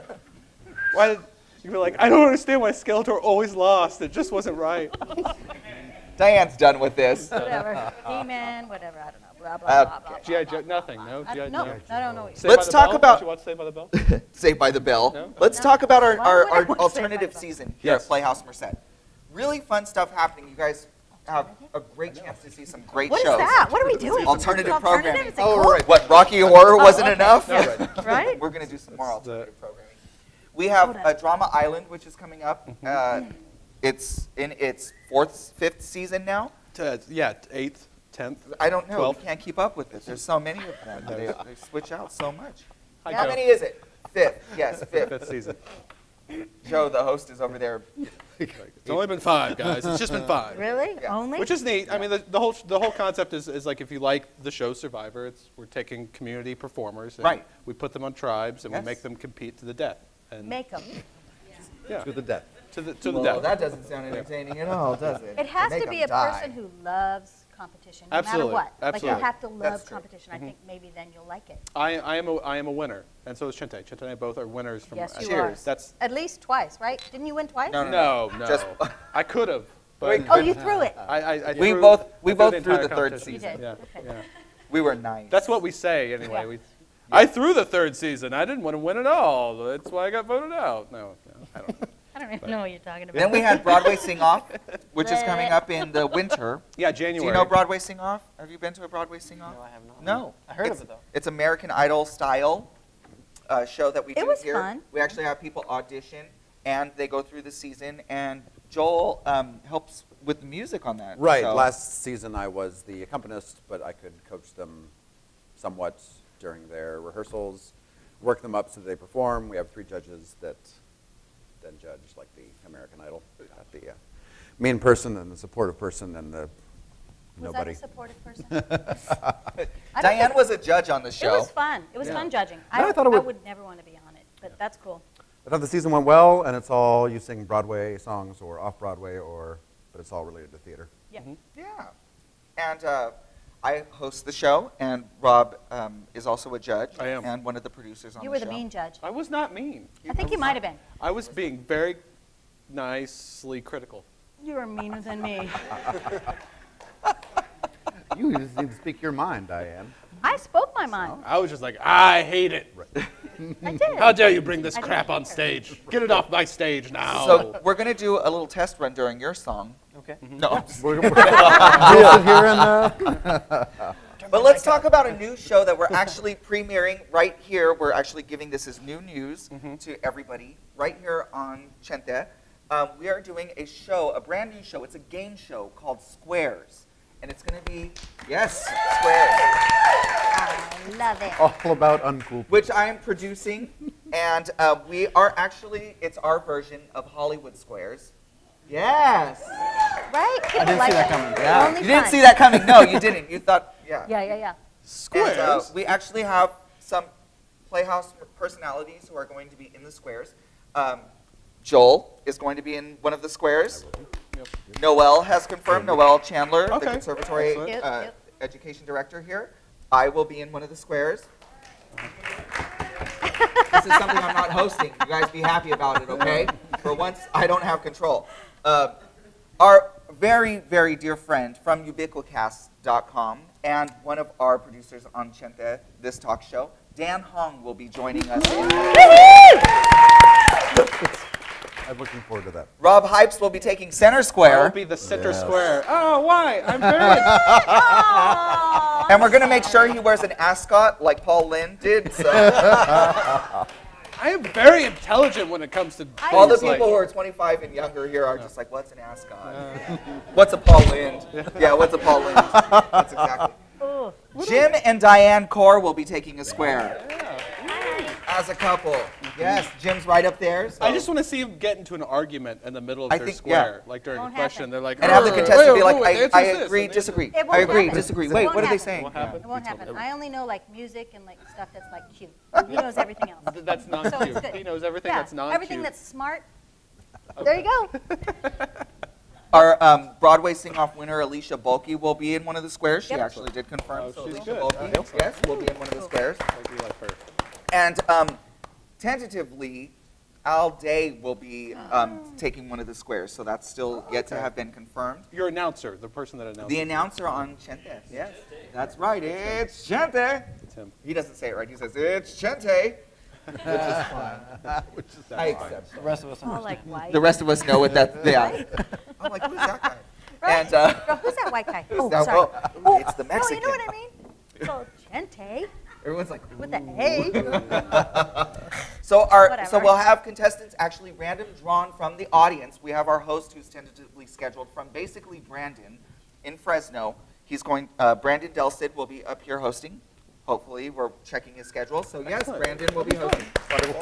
Why did you were like, I don't understand why Skeletor always lost. It just wasn't right.
Diane's done with this.
Whatever. He-Man, whatever. I don't know. Blah, blah, blah, blah.
G.I. Joe, nothing. No,
I,
G.I.
no,
Joe.
I don't know. What
Saved
Let's
by the
talk
Bell?
about-
Did you watch Saved by the Bell?
Saved by the Bell.
No?
Let's
No.
talk about
Why would I
our
watch Saved by
alternative
the Bell?
season here
Yes.
at Playhouse Merced. Really fun stuff happening. You guys have a great chance to see some great
What is
shows.
that? What are we doing?
Alternative programming.
Is it cool?
What, Rocky Horror wasn't enough?
Right?
We're going to do some more alternative programming. We have Drama Island, which is coming up. It's in its fifth season now.
Yeah, 8th, 10th.
I don't know.
12th.
We can't keep up with it. There's so many of them. They switch out so much.
Hi,
How
Joe.
many is it? Fifth. Yes, fifth.
5th season.
Joe, the host, is over there.
It's only been 5, guys. It's just been 5.
Really?
Yeah.
Only?
Which is neat. I mean, the whole concept is like, if you like the show Survivor, we're taking community performers and
Right.
we put them on tribes and
Yes.
we make them compete to the death. And
Make them.
yeah,
To the death.
to the
Well,
death.
that doesn't sound entertaining at all, does it?
It has
Make
to be
'em
a
die.
person who loves competition, no
Absolutely,
matter what. Like
absolutely.
you have to love
That's true.
competition. I think maybe then you'll like it.
I am a winner, and so is Chenté. Chenté and I both are winners from.
Yes, you
Cheers.
are.
That's
At least twice, right? Didn't you win twice?
no.
Just-
I could have, but
Oh, you threw it.
I
We
threw-
both
I
threw
entire
the third
competition.
You
season.
did.
Yeah,
Okay.
yeah.
We were nice.
That's what we say anyway.
Yeah.
I threw the 3rd season. I didn't want to win at all. That's why I got voted out. No, I don't know.
I don't even know what you're talking about.
Then we had Broadway Sing Off, which is coming up in the winter.
Yeah,
Do
January.
you know Broadway Sing Off? Have you been to a Broadway Sing Off?
No, I have not.
No.
I heard
It's-
of it, though.
It's American Idol style show that we do
It was
here.
fun.
We actually have people audition, and they go through the season, and Joel helps with the music on that.
Right.
So-
Last season I was the accompanist, but I could coach them somewhat during their rehearsals, work them up so that they perform. We have 3 judges that then judge, like the American Idol. We've got the mean person and the supportive person and the
Was
nobody.
that a supportive person?
Diane was a judge on the
It
show.
was fun. It was
Yeah.
fun judging.
No, I thought it would-
I would never want to be on it, but that's cool.
I thought the season went well, and it's all you sing Broadway songs or off Broadway, but it's all related to theater.
Yeah.
Yeah. And I host the show, and Rob is also a judge.
I am.
And one of the producers on
You
the
were
show.
the mean judge.
I was not mean.
I think you might have been.
I was being very nicely critical.
You were meaner than me.
You just need to speak your mind, Diane.
I spoke my mind.
I was just like, I hate it.
I did.
How dare you bring this
I
crap
didn't
on
care.
stage? Get it off my stage now.
So we're going to do a little test run during your song.
Okay.
No, I'm just-
We'll sit here and
But let's talk about a new show that we're actually premiering right here. We're actually giving this as new news to everybody right here on Chenté. We are doing a show, a brand new show. It's a game show called Squares. And it's going to be, yes, Squares,
I love it.
all about uncool people.
which I am producing. And we are actually, it's our version of Hollywood Squares. Yes.
Right? People
didn't
like
see that
it.
coming.
Yeah.
Only
You didn't
fun.
see that coming. No, you didn't. You thought, yeah.
Yeah.
Squares.
And, we actually have some Playhouse personalities who are going to be in the squares. Joel is going to be in one of the squares. Noelle has confirmed. Noelle Chandler, the
Okay.
conservatory
Excellent.
Yep.
education director here. I will be in one of the squares. This is something I'm not hosting. You guys be happy about it, okay? For once, I don't have control. Our very, very dear friend from ubiquicast.com and one of our producers on Chenté, this talk show, Dan Hong, will be joining us.
I'm looking forward to that.
Rob Hypes will be taking center
I will
square.
be the center square. Oh, why? I'm very.
And we're going to make sure he wears an ascot like Paul Lynde did. So
I am very intelligent when it comes to
all the
things
people who
like,
are 25 and younger here are just like, what's an ascot? What's a Paul Lynde? Yeah, what's a Paul Lynde? That's exactly.
Ooh.
Jim and Diane Kocher will be taking a square as a couple. Yes, Jim's right up there. So.
I just want to see them get into an argument in the middle of
I
their
think-
square, like during
Won't
a question.
happen.
They're like,
And have the contestant be like,
wait, the answer
I
is this,
agree,
and the answer-
disagree.
It won't
I agree,
happen.
disagree.
It
Wait,
won't
what are they
happen.
saying?
What happened?
It won't happen. I only know like music and like stuff that's like cute. He knows everything else.
That's
So
non-cute.
it's good.
He knows everything
Yeah,
that's non-cute.
everything that's smart. There you go.
Our Broadway sing-off winner, Alicia Bulkey, will be in one of the squares. She
Yep.
actually did confirm.
Oh,
So
she's
Alicia
good.
Bulkey,
Excellent.
yes, will be in one of the squares.
I do like her.
And tentatively, Al Day will be taking one of the squares. So that's still yet to have been confirmed.
Your announcer, the person that announced
The
it.
announcer on Chenté. Yes, that's right. It's Chenté.
It's him.
He doesn't say it right. He says, it's Chenté. Which is fine. I accept.
The rest of us
All
understand.
like white.
The rest of us know what that, yeah. I'm like, who's that guy?
Right?
And,
Girl, who's that white guy? Oh,
that-
sorry.
oh, it's the
No,
Mexican.
you know what I mean? So Chenté
Everyone's like,
with the A.
So
Whatever.
we'll have contestants actually random drawn from the audience. We have our host who's tentatively scheduled from basically Brandon in Fresno. He's going, Brandon Delcid will be up here hosting. Hopefully, we're checking his schedule. So yes,
Excellent.
Brandon will be hosting. Wonderful.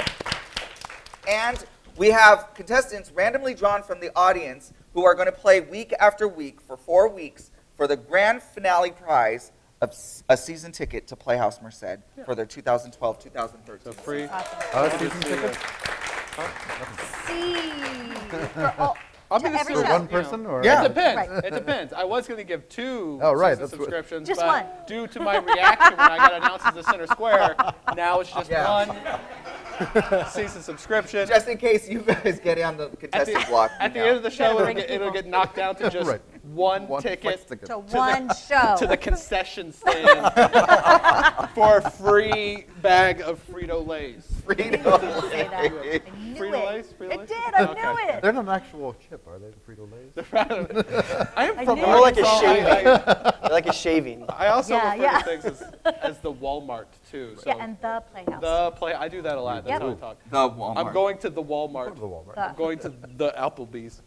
And we have contestants randomly drawn from the audience who are going to play week after week for 4 weeks for the grand finale prize of a season ticket to Playhouse Merced for their 2012-2013.
So free.
Season tickets?
C. For all,
I'll
to
be the
every
For
show.
one person or?
Yeah.
It depends.
Right.
It depends. I was going to give 2
Oh, right,
season
that's what-
subscriptions,
Just
but
one.
due to my reaction when I got announced as the center square, now it's just
Yeah.
one season subscription.
Just in case you guys get on the
At
contestant
the,
block.
at the
you
end
know.
of the show,
bring
it'll
people.
get knocked down to just
Right.
one
One
ticket
flex ticket.
To one show.
to the concession stand for a free bag of Frito-Lays.
Say that. I knew
Frito-Lays?
it.
Frito-Lays?
It did. I
Okay.
knew it.
They're not an actual chip, are they? The Frito-Lays?
I am
I
from
knew it.
More like a
Arkansas.
shaving.
I,
They're like a shaving.
I also
Yeah,
refer
yeah.
to things as the Walmart too. So
Yeah, and the Playhouse.
the play. I do that a lot. That's
Yep.
how I talk.
The Walmart.
I'm going to the Walmart.
The Walmart.
The.
I'm going to the Applebee's.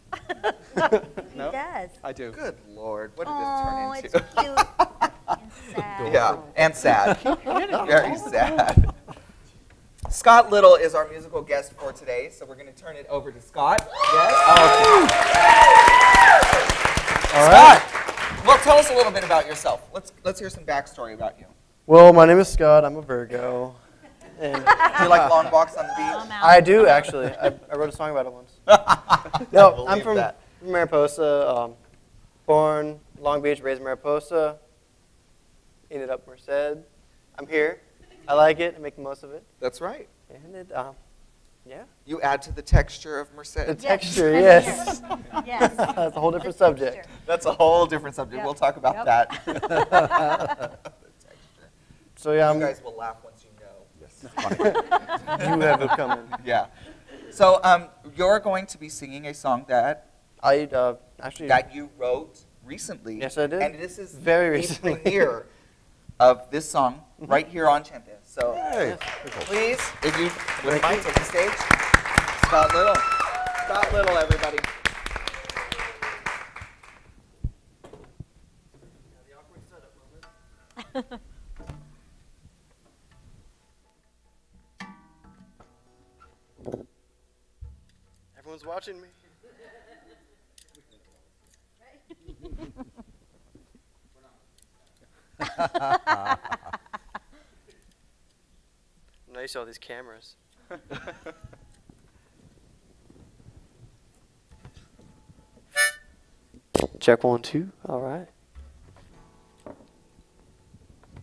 He
No?
does.
I do.
Good Lord, what did
Oh,
this
it's
turn
cute
into?
and sad.
Yeah, and sad. Very sad. Scott Little is our musical guest for today, so we're going to turn it over to Scott. Yes?
All right.
Scott, well, tell us a little bit about yourself. Let's hear some backstory about you.
Well, my name is Scott. I'm a Virgo. And
Do you like long walks on the beach?
I do, actually. I wrote a song about it once. No, I'm
believe
from
that.
Mariposa. Born Long Beach, raised Mariposa. Ended up Merced. I'm here. I like it. I make the most of it.
That's right.
And it, yeah.
You add to the texture of Merced.
The
Yes,
texture,
I'm
yes.
here. Yes.
That's a whole different subject.
That's a whole different subject.
Yep.
We'll talk about
Yep.
that. The texture.
So yeah,
You guys will laugh once you know.
Yes.
you have it coming.
Yeah. So you're going to be singing a song that
I actually.
that you wrote recently.
Yes, I did.
And this is
Very
the
recently.
premiere of this song right here on Chenté. So
Hey.
please, if you would mind, take the stage. Scott Little. Scott Little, everybody.
Everyone's watching me. Nice, all these cameras. Check 1, 2. All right. All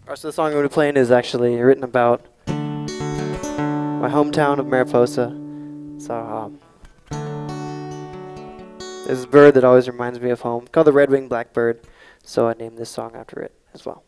right, so the song I'm going to be playing is actually written about my hometown of Mariposa. So, there's a bird that always reminds me of home, called the red-winged blackbird. So I named this song after it as well.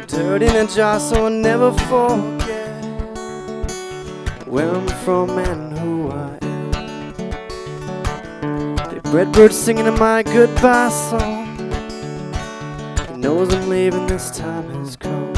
Dirt in a jar so I'll never forget where I'm from and who I am. The redbird singing in my goodbye song. He knows I'm leaving, this time has come.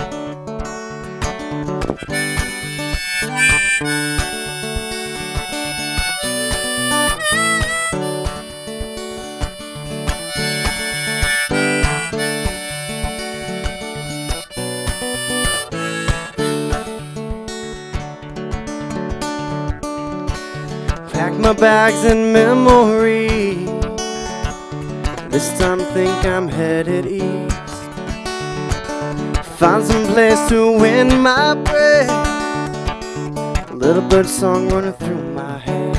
Pack my bags and memories. This time think I'm headed east. Find some place to win my breath. A little bird song running through my head.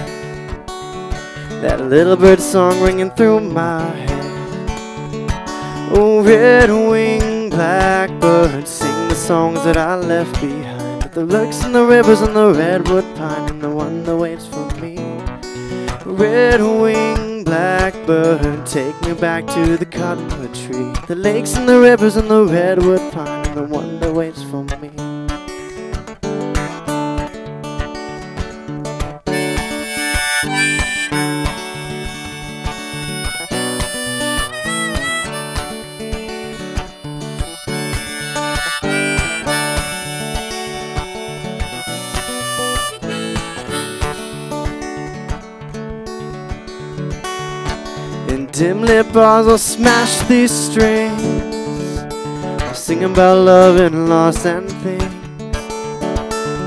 That little bird song ringing through my head. Oh, red-winged blackbird, sing the songs that I left behind. With the lakes and the rivers and the redwood pine and the one that waits for me. Red-winged blackbird, take me back to the cottonwood tree. The lakes and the rivers and the redwood pine and the one that waits for me. Dim lit bars, I'll smash these strings. I'll sing about love and loss and things.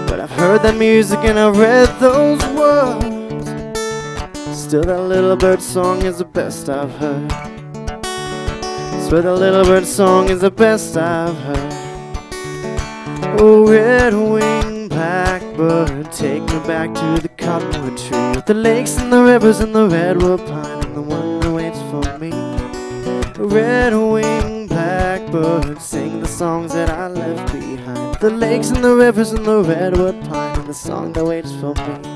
But I've heard that music and I've read those words. Still that little bird song is the best I've heard. Swear that little bird song is the best I've heard. Oh, red-winged blackbird, take me back to the cottonwood tree. With the lakes and the rivers and the redwood pine and the one that waits for me. Red-winged blackbird, sing the songs that I left behind. The lakes and the rivers and the redwood pine and the song that waits for me.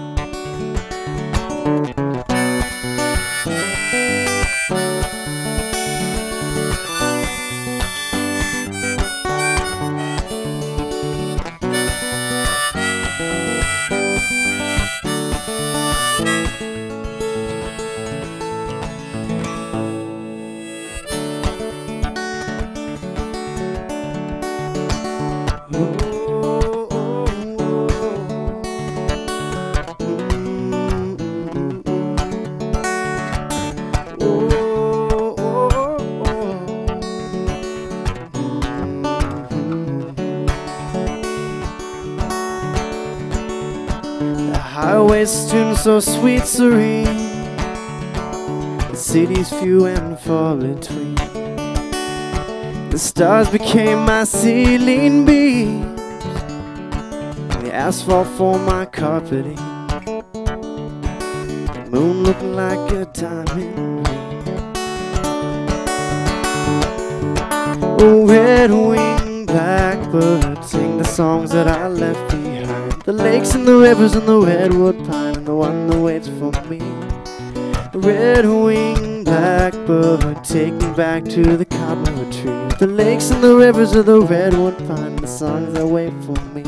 Highways tuned so sweet, serene. The city's few and far between. The stars became my ceiling beams. The asphalt for my carpeting. The moon looked like a diamond ring. Oh, red-winged blackbird, sing the songs that I left behind. The lakes and the rivers and the redwood pine and the one that waits for me. Red-winged blackbird, take me back to the cottonwood tree. The lakes and the rivers of the redwood pine and the songs that wait for me.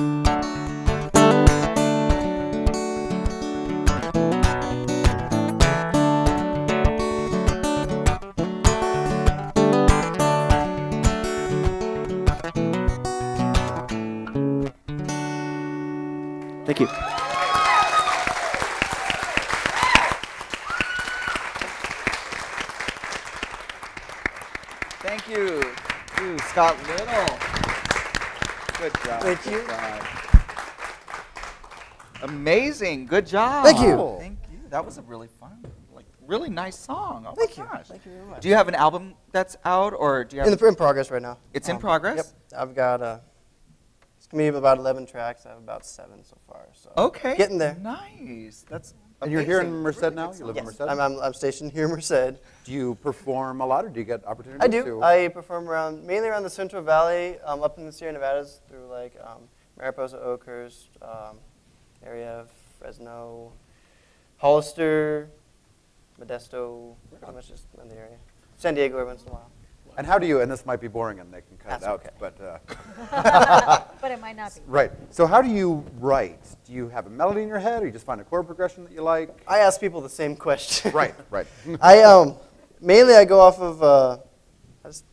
Thank you.
Thank you, Scott Little. Good job.
Thank you.
Good job. Amazing. Good job.
Thank you.
Thank you. That was a really fun, really nice song. Oh
Thank
my
you.
gosh.
Thank you very much.
Do you have an album that's out, or do you have?
In progress right now.
It's in progress?
Yep. I've got it's gonna be about 11 tracks. I have about 7 so far. So
Okay.
getting there.
Nice. That's
And you're here in
amazing.
Merced
Really
now?
good
You live
song.
in
Yes,
Merced?
I'm stationed here in Merced.
Do you perform a lot, or do you get opportunities
I do.
to?
I perform mainly around the Central Valley, up in the Sierra Nevadas through like Mariposa, Oakhurst, area, Fresno, Hollister, Modesto, pretty much just in the area. San Diego every once in a while.
And how do you, and this might be boring and they can cut
That's
it out,
okay.
but,
But it might not be.
right. So how do you write? Do you have a melody in your head, or you just find a chord progression that you like?
I ask people the same question.
Right, right.
Mainly I go off of, I just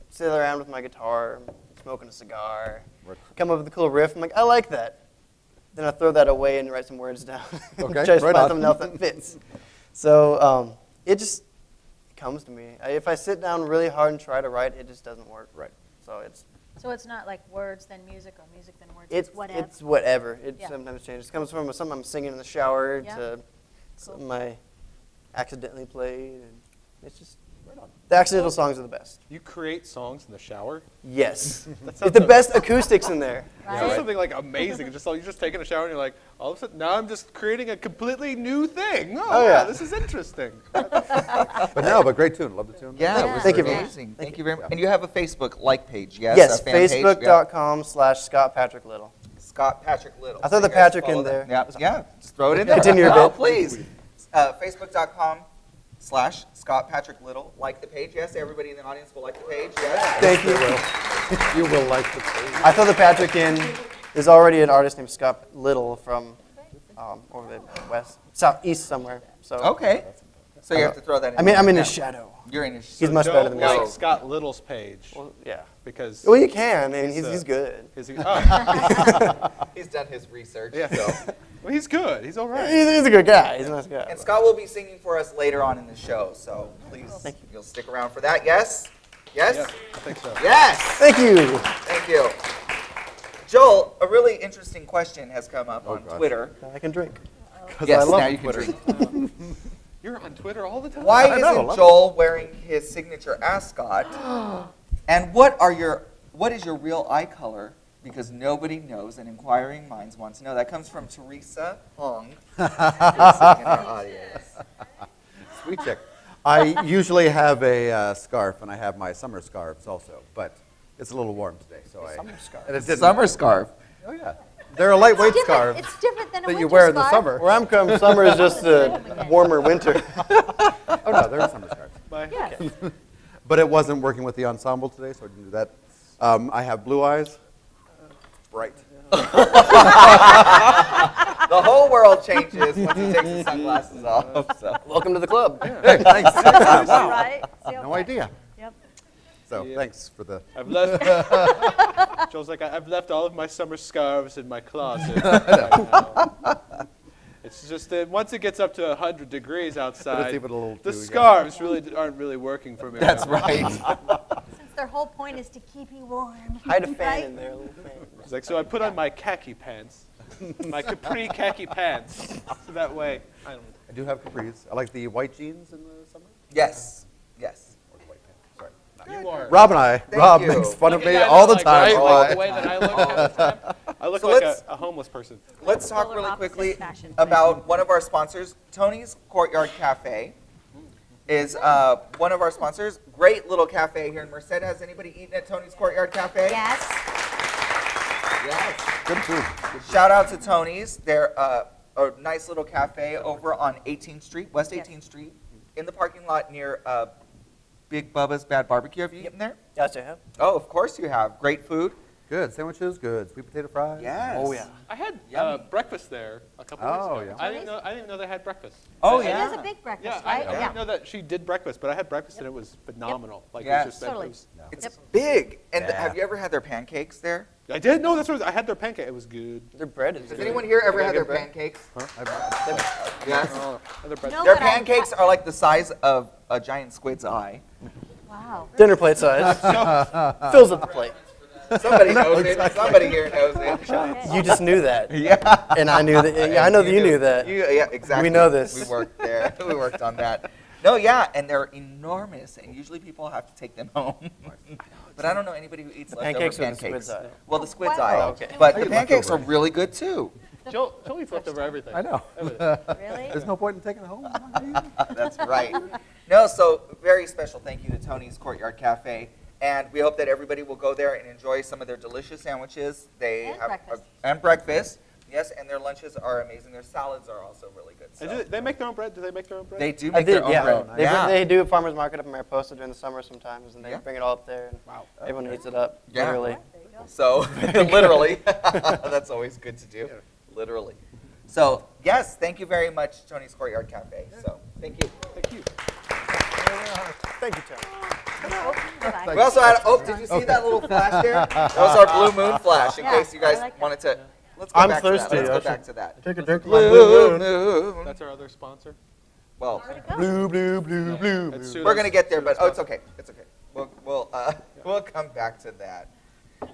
sit around with my guitar, smoking a cigar,
Right.
come up with a cool riff. I'm like, I like that. Then I throw that away and write some words down.
Okay,
Try to
right
find
on.
something else that fits. So it just comes to me. If I sit down really hard and try to write, it just doesn't work.
Right.
So it's
So it's not like words then music or music then words. It's whatever.
It's whatever. It
Yeah.
sometimes changes. It comes from something I'm singing in the shower
Yeah.
to something I accidentally played. And it's just the accidental songs are the best.
You create songs in the shower?
Yes.
That
It's the best acoustics in there.
Sounds
Right?
something like amazing. You're just taking a shower and you're like, all of a sudden, now I'm just creating a completely new thing. Oh,
Oh,
yeah,
yeah.
this is interesting.
But great tune. Love the tune.
Yeah,
Yeah.
it was
Thank you very much.
amazing. Thank you very much. And you have a Facebook like page, yes?
Yes,
a fan page? Yeah.
facebook.com/Scott Patrick Little.
Scott Patrick Little.
I throw
So
the
you guys
Patrick
follow
in
that.
there.
Yeah, just throw it in there.
Continue your
Oh,
bit.
please. Facebook.com/Scott Patrick Little. Like the page, yes? Everybody in the audience will like the page, yes?
Thank you.
You will like the page.
I throw the Patrick in. There's already an artist named Scott Little from over the southeast somewhere. So
Okay. So you have to throw that in.
I'm in
Yeah.
his shadow.
You're in his
He's much better than me.
Don't
No.
like Scott Little's page
Well, yeah.
because
Well, you can. I mean,
He's,
he's good.
He's done his research.
yeah.
So.
Well, he's good. He's all right.
He's a good guy. He's a nice guy.
And Scott will be singing for us later on in the show, so please,
Thank you.
you'll stick around for that. Yes? Yes?
Yeah, I think so.
Yes!
Thank you.
Thank you. Joel, a really interesting question has come up on
gosh.
Twitter.
I can drink.
Because
Yes,
I love
now you can
Twitter.
drink.
You're on Twitter all the time.
Why
I know,
isn't
love
Joel wearing his signature ascot? And what is your real eye color? Because nobody knows, and inquiring minds want to know. That comes from Teresa Hong, who's sitting in our audience.
Sweet chick. I usually have a scarf, and I have my summer scarves also, but it's a little warm today, so
Summer scarf.
And it didn't.
Summer scarf.
Oh yeah. They're a lightweight scarf
It's different than a
that
winter
you wear in the
scarf.
summer.
Where I'm from, summer is just a warmer winter.
Oh no, they're summer scarves.
Bye.
Yes.
But it wasn't working with the ensemble today, so I didn't do that. I have blue eyes. Bright.
The whole world changes once he takes his sunglasses off. So.
Welcome to the club.
Hey, thanks. Wow.
Right? See,
No
okay.
idea.
Yep.
So
Yeah.
thanks for the.
I've left. Joel's like, I've left all of my summer scarves in my closet. Right now. It's just that once it gets up to 100 degrees outside,
even a little
the
too, yeah.
scarves aren't really working for me.
That's
right now.
right.
Since their whole point is to keep you warm.
Hide a fan
Right?
in there, a little fan.
It's like, so I put on my khaki pants, my capri khaki pants, so that way I don't.
I do have capris. I like the white jeans in the summer.
Yes. Yes.
Or the white pants. Sorry.
You are.
Rob and I. Rob
you.
makes fun of
Like a
me
guy
all the
that,
time.
Like,
for
like
my-
the way that I look half the time. I look
So
like
let's-
a homeless person.
Let's talk
Polar
really
opposite
quickly
fashion.
about one of our sponsors. Tony's Courtyard Cafe is one of our sponsors. Great little cafe here in Merced. Has anybody eaten at Tony's Courtyard Cafe?
Yes.
Yes.
Good food.
Shout out to Tony's. They're a nice little cafe over on 18th Street, West
Yes.
18th Street, in the parking lot near Big Bubba's Bad Barbecue. Have you eaten there?
Yes, I have.
Oh, of course you have. Great food.
Good. Sandwiches, good. Sweet potato fries.
Yes.
Oh, yeah.
I had
Yummy.
breakfast there a couple
Oh,
weeks ago.
yeah.
I didn't even know they had breakfast.
Oh,
It
yeah.
is a big breakfast,
Yeah,
right?
I didn't know that she did breakfast, but I had breakfast and it was phenomenal. Like
Yes.
it was just
Totally.
it was,
It's big. And
Yeah.
have you ever had their pancakes there?
I did. No, that's what I had their pancake. It was good.
Their bread is
Has
good.
anyone here ever
Yeah,
had their
good bread.
pancakes?
Huh?
Yes.
Their bread-
No,
Their
but I-
pancakes are like the size of a giant squid's eye.
Wow.
Dinner plate size. Fills up the plate.
Somebody knows it. Somebody here knows it.
You just knew that.
Yeah.
And I knew that. Yeah, I know that you knew that.
Yeah, exactly.
We know this.
We worked there. We worked on that. No, yeah, and they're enormous, and usually people have to take them home. But I don't know anybody who eats leftover
pancakes
pancakes.
or the squid's eye?
Well, the squid's
Wow.
eye.
Oh, okay.
But
I
the
eat
pancakes are
leftover.
really good too.
Joel eats leftover everything.
I know.
Really?
There's no point in taking it home.
That's right. No, so very special thank you to Tony's Courtyard Cafe. And we hope that everybody will go there and enjoy some of their delicious sandwiches. They
And
have
breakfast.
and breakfast. Yes, and their lunches are amazing. Their salads are also really good.
And
So.
do they make their own bread? Do they make their own bread?
They do
I
make their
did,
own
yeah.
bread.
They, they do a farmer's market up in Mariposa during the summer sometimes, and they
Yeah.
bring it all up there, and
Wow.
everyone eats it up,
Yeah.
literally.
There you go.
So literally, that's always good to do. Literally. So yes, thank you very much, Tony's Courtyard Cafe. So thank you.
Thank you.
Thank you, Tony.
Oh, goodbye.
We also had. Oh, did you see that little flash there? That was our blue moon flash. In
Yeah,
case you guys
I like that.
wanted to. Let's go
I'm
back
thirsty.
to that. Let's
I
go
should
back to that.
Take a drink of my
Blue
blue moon.
moon.
That's our other sponsor.
Well,
Where'd it go?
Blue, blue, blue, blue.
That's
blue.
Suda's-
we're gonna get there, but
Suda's
oh, it's okay. It's okay. We'll come back to that.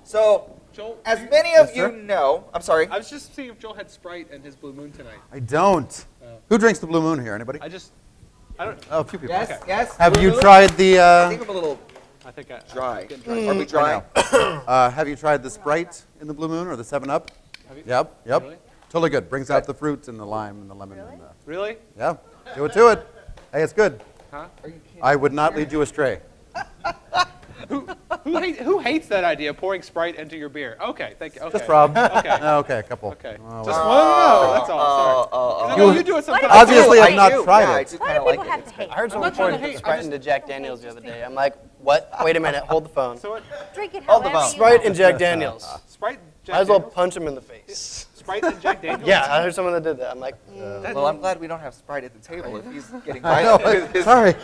So,
Joel,
as many of
Yes,
you
sir?
know, I'm sorry.
I was just seeing if Joel had Sprite and his Blue Moon tonight.
I don't. Who drinks the Blue Moon here? Anybody?
I don't.
Oh, a few people.
Yes,
Okay.
yes.
Have
Blue
you
moon?
tried the?
I think I'm a little
I think I
dry.
I'm getting dry.
Are we dry?
Have you tried the Sprite in the Blue Moon or the 7-Up?
Have you-
Yep, yep.
Really?
Totally good. Brings out the fruits and the lime and the lemon.
Really?
And the,
Really?
yeah, do it to it. Hey, it's good.
Huh?
Are you kidding?
I would not lead you astray.
Who hates that idea? Pouring Sprite into your beer? Okay, thank you. Okay.
Just Rob.
Okay.
Okay, a couple.
Okay.
Oh,
Just
well.
one. No, that's all. Sorry. 'Cause I know you do it
What
sometimes.
about
Obviously,
you?
I've not
do.
tried
Yeah, I
it.
do
Why
kind
do
of like
people
it.
have
It's
to
good.
hate?
I heard someone
not trying to
pouring
hate, I
Sprite
just-
into Jack Daniels the other day. I'm like, what? Wait a minute, hold the phone.
So what?
Drink it
Hold the
however
phone.
you
Sprite
want.
and Jack Daniels.
Sprite, Jack
Might as well
Daniels?
punch him in the face.
Sprite and Jack Daniels?
Yeah, I heard someone that did that. I'm like,
Well, I'm glad we don't have Sprite at the table. If he's getting
I know.
violent with his,
Sorry.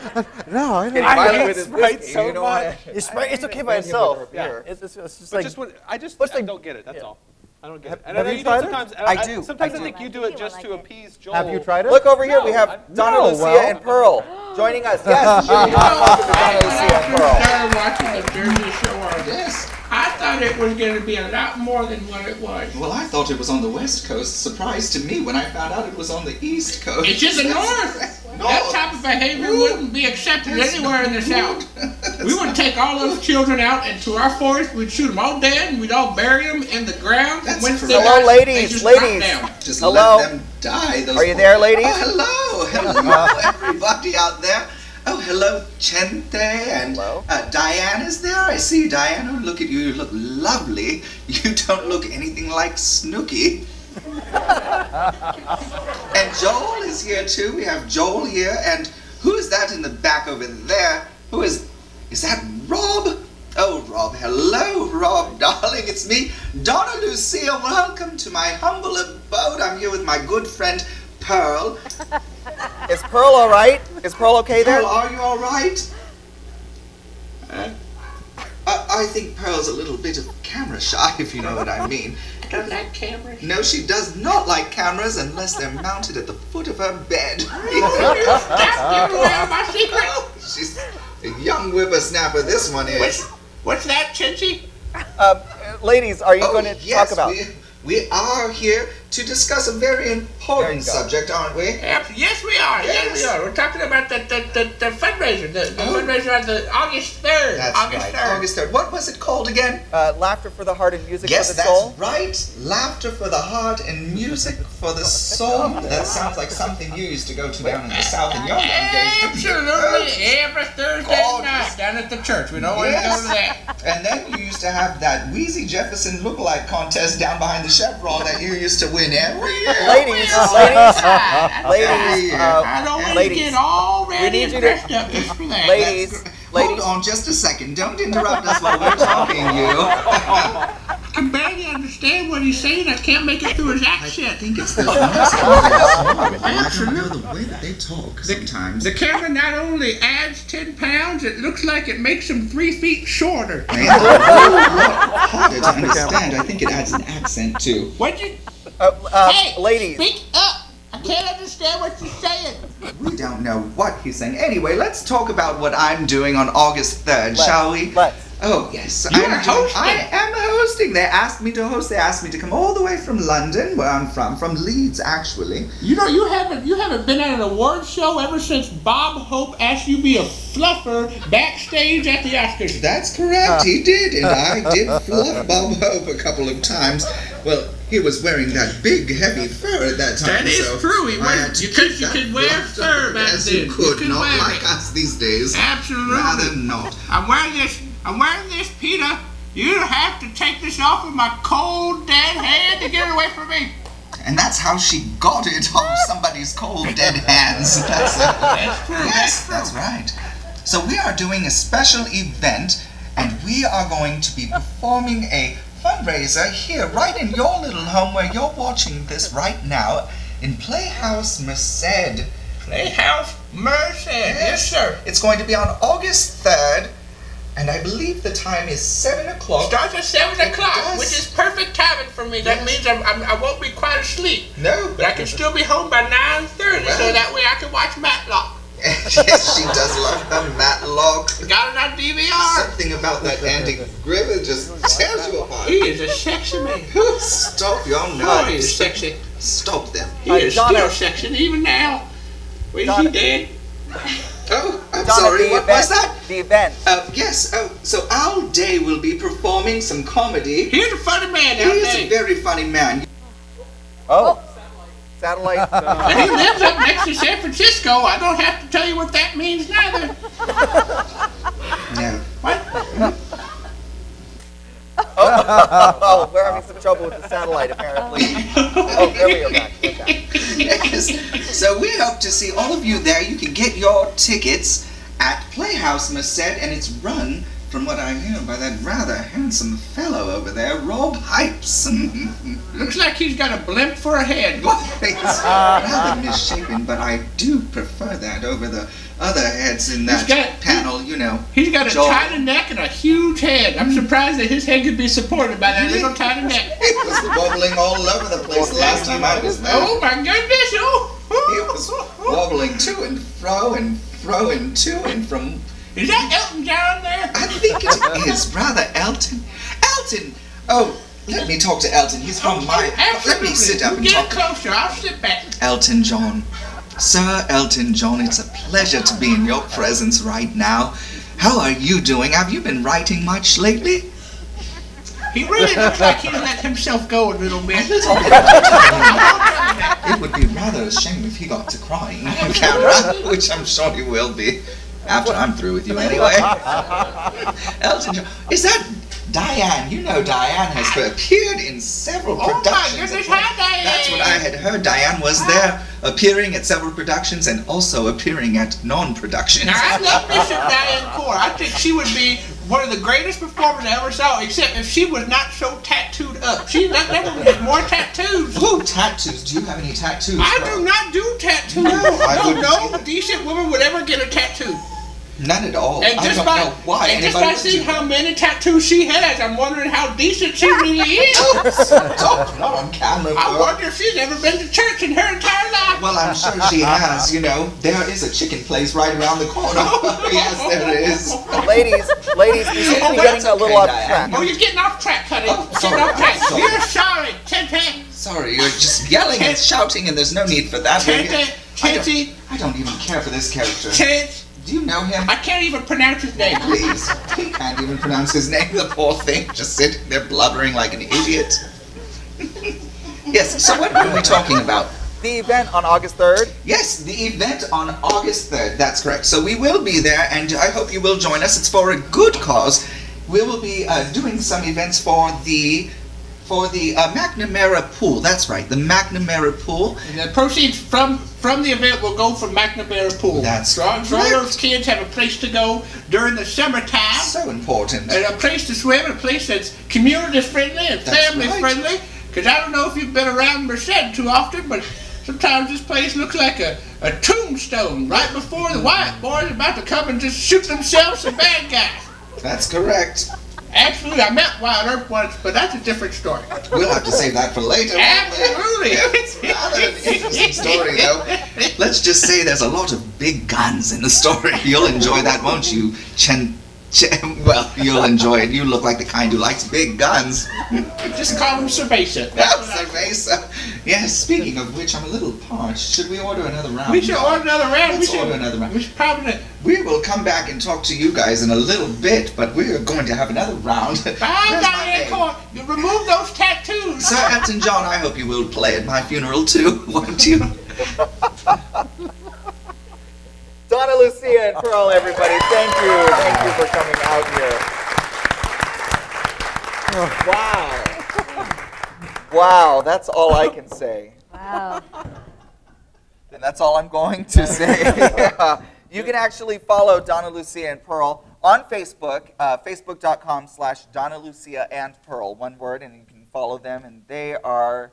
No, I
getting
didn't.
violent
hate
with his
Sprite
whiskey,
so
you don't
much.
wanna-
it's Sprite. It's okay by
Hit him with
itself.
a beer.
It's just
But
like,
just I just
what's
I
the-
don't get it. That's
yeah.
all. I don't get it. And
have
I know
you
you do
tried
it
it?
sometimes. and
I do.
Sometimes
I
I
do.
think you do
I
it
think you
just
would
to
like it.
appease Joel.
Have you tried it?
Look over here. We
No,
have Donna
no,
Lucia
well-
and Pearl joining us. Yes, welcome to Donna Lucia and Pearl.
Started watching the Jersey Show on this. I thought it was going to be a lot more than what it was.
Well, I thought it was on the West Coast. Surprise to me when I found out it was on the East Coast.
It's in the North. That type of behavior wouldn't be accepted anywhere in the South. We would take all those children out into our forest. We'd shoot them all dead, and we'd all bury them in the ground.
That's
Once they
correct.
Hello,
died,
ladies,
they just dropped
ladies.
down.
Just
Hello?
let them die. Those
Are you there, ladies?
Oh, hello, everybody out there. Oh, hello, Chenté and
Hello.
Diane is there. I see Diane. Oh, look at you. You look lovely. You don't look anything like Snooky. And Joel is here too. We have Joel here. And who is that in the back over there? Who is that Rob? Oh, Rob. Hello, Rob, darling. It's me, Donna Lucia. Welcome to my humble abode. I'm here with my good friend, Pearl.
Is Pearl all right? Is Pearl okay there?
Pearl, are you all right? I think Pearl's a little bit of camera shy, if you know what I mean.
Don't like cameras.
No, she does not like cameras unless they're mounted at the foot of her bed.
Stop giving away my secret.
She's a young whippersnapper, this one is.
What's that, Chinchi?
Ladies, are you going to
yes,
talk about?
we are here to discuss a very
There you
important
go.
subject, aren't we?
Yes, we are. Yes, we are. We're talking about the fundraiser. The fundraiser on the August 3rd.
That's
August
right,
3rd.
August 3rd. What was it called again?
Laughter for the heart and music
Yes,
for the
that's
soul.
right. Laughter for the heart and music for the soul. That sounds like something you used to go to down in the South in your young days.
Absolutely. Every Thursday
Gorgeous.
night down at the church. We don't want to go to that.
And then you used to have that Wheezy Jefferson lookalike contest down behind the Chevron that you used to win every year.
Ladies,
Well,
ladies,
I
ladies,
don't want to
ladies.
get all
We
ready
need
and
you to-
dressed up just for that.
ladies,
Hold
ladies.
on just a second. Don't interrupt us while we're talking, you.
can barely understand what he's saying. I can't make it through his accent.
I think it's the noise I don't know the way that they talk sometimes.
The camera not only adds 10 pounds, it looks like it makes him 3 feet shorter.
And it's a lot harder to understand. I think it adds an accent too.
What'd you...
Hey, ladies.
Speak up! I can't understand what you're saying.
We don't know what he's saying. Anyway, let's talk about what I'm doing on August 3rd, shall we?
Let's.
Oh, yes.
You are hosting?
I am hosting. They asked me to host. They asked me to come all the way from London, where I'm from Leeds, actually.
You know, you haven't been at an award show ever since Bob Hope asked you to be a fluffer backstage at the Oscars.
That's correct. He did, and I did fluff Bob Hope a couple of times. Well, he was wearing that big, heavy fur at that time.
That is
so
true.
you
could wear fur back
as
then.
you could, not
wear
like
it.
us these days.
Absolutely.
Rather not.
I'm wearing this, Peter. You have to take this off with my cold, dead hand to get it away from me.
And that's how she got it off somebody's cold, dead hands. That's
true.
Yes, that's right. So we are doing a special event, and we are going to be performing a fundraiser here, right in your little home where you're watching this right now, in Playhouse Merced.
Playhouse Merced. Yes, sir.
It's going to be on August 3rd, and I believe the time is 7 o'clock.
Starts at 7 o'clock,
does.
which is perfect timing for me. That means I won't be quite asleep.
No.
But I can still be home by 9:30, so that way I can watch Matlock.
Yes, she does love her Matlock.
Got it on DVR.
Something about that Andy Griffith just tears you apart.
He is a sexy man.
Stop your
Oh,
noise.
he is sexy.
Stop them.
He is still sexy, even now. Wait, is he dead?
Oh, I'm
Donna,
sorry,
the
what
event,
was that?
The event.
Yes, so Al Day will be performing some comedy.
He's a funny man,
He
Al
is
Day.
a very funny man.
Oh. Satellite.
And he lives up next to San Francisco. I don't have to tell you what that means neither.
No.
What?
Oh, we're having some trouble with the satellite, apparently. Oh, there we go back. Okay.
Yes. So we hope to see all of you there. You can get your tickets at Playhouse Merced, and it's run, from what I hear, by that rather handsome fellow over there, Rob Hypes.
Looks like he's got a blimp for a head.
It's rather misshapen, but I do prefer that over the other heads in that panel, you know.
He's got a
Joel.
tiny neck and a huge head. I'm surprised that his head could be supported by that little tiny neck.
It was wobbling all over the place the last time I was there.
Oh my goodness!
He was wobbling to and fro and fro and to and from.
Is that Elton John there?
I think it is rather Elton. Elton! Oh, let me talk to Elton. He's from my...
Absolutely.
Let me sit up and
Get
talk.
closer. I'll sit back.
Elton John. Sir Elton John, it's a pleasure to be in your presence right now. How are you doing? Have you been writing much lately?
He really looks like he's let himself go a little bit.
It would be rather a shame if he got to crying on camera, which I'm sure he will be after I'm through with you anyway. Elton John. Is that Diane? You know Diane has appeared in several productions.
Oh my goodness, hi Diane!
That's what I had heard. Diane was there, appearing at several productions and also appearing at non-productions.
Now I love Bishop Diane Kocher. I think she would be one of the greatest performers I ever saw, except if she was not so tattooed up. That woman had more tattoos.
Oh, tattoos. Do you have any tattoos?
I do not do tattoos. No decent woman would ever get a tattoo.
None at all.
And
I don't know why.
And just by seeing how many tattoos she has, I'm wondering how decent she really is.
Stop, not on camera.
I wonder if she's ever been to church in her entire life.
Well, I'm sure she has. You know, there is a chicken place right around the corner. Yes, there is.
Ladies, we seem to be getting a little off track.
Oh, you're getting off track, honey.
Sorry.
Getting off track.
Sorry.
You're sorry, Chenté.
Sorry, you're just yelling and shouting, and there's no need for that.
Chenté.
I don't even care for this character.
Chenté.
Do you know him?
I can't even pronounce his name.
Please. He can't even pronounce his name, the poor thing. Just sitting there blubbering like an idiot. Yes, so what are we talking about?
The event on August 3rd?
Yes, the event on August 3rd. That's correct. So we will be there, and I hope you will join us. It's for a good cause. We will be doing some events for the For the McNamara Pool. That's right, the McNamara Pool.
And the proceeds from the event will go for McNamara Pool.
That's
so all those kids have a place to go during the summertime.
So important.
And a place to swim, a place that's community friendly and family friendly. Because I don't know if you've been around Merced too often, but sometimes this place looks like a tombstone right before the white boys are about to come and just shoot themselves some bad guys.
That's correct.
Absolutely, I met Wild Earth once, but that's a different story.
We'll have to save that for later.
Absolutely.
It's rather an interesting story, though. Let's just say there's a lot of big guns in the story. You'll enjoy that, won't you, well, you'll enjoy it. You look like the kind who likes big guns.
Just call him Cerveza.
Cerveza. Yes, speaking of which, I'm a little parched. Should we order another round?
We should order another round.
Let's order another round.
We should probably...
We will come back and talk to you guys in a little bit, but we're going to have another round.
Bye, Diane Kocher. You remove those tattoos.
Sir Elton John, I hope you will play at my funeral too, won't you?
Donna Lucia and Pearl, everybody, thank you. Thank you for coming out here. Wow. Wow, that's all I can say.
Wow.
And that's all I'm going to say. You can actually follow Donna Lucia and Pearl on Facebook, facebook.com/Donna Lucia and Pearl, one word, and you can follow them, and they are...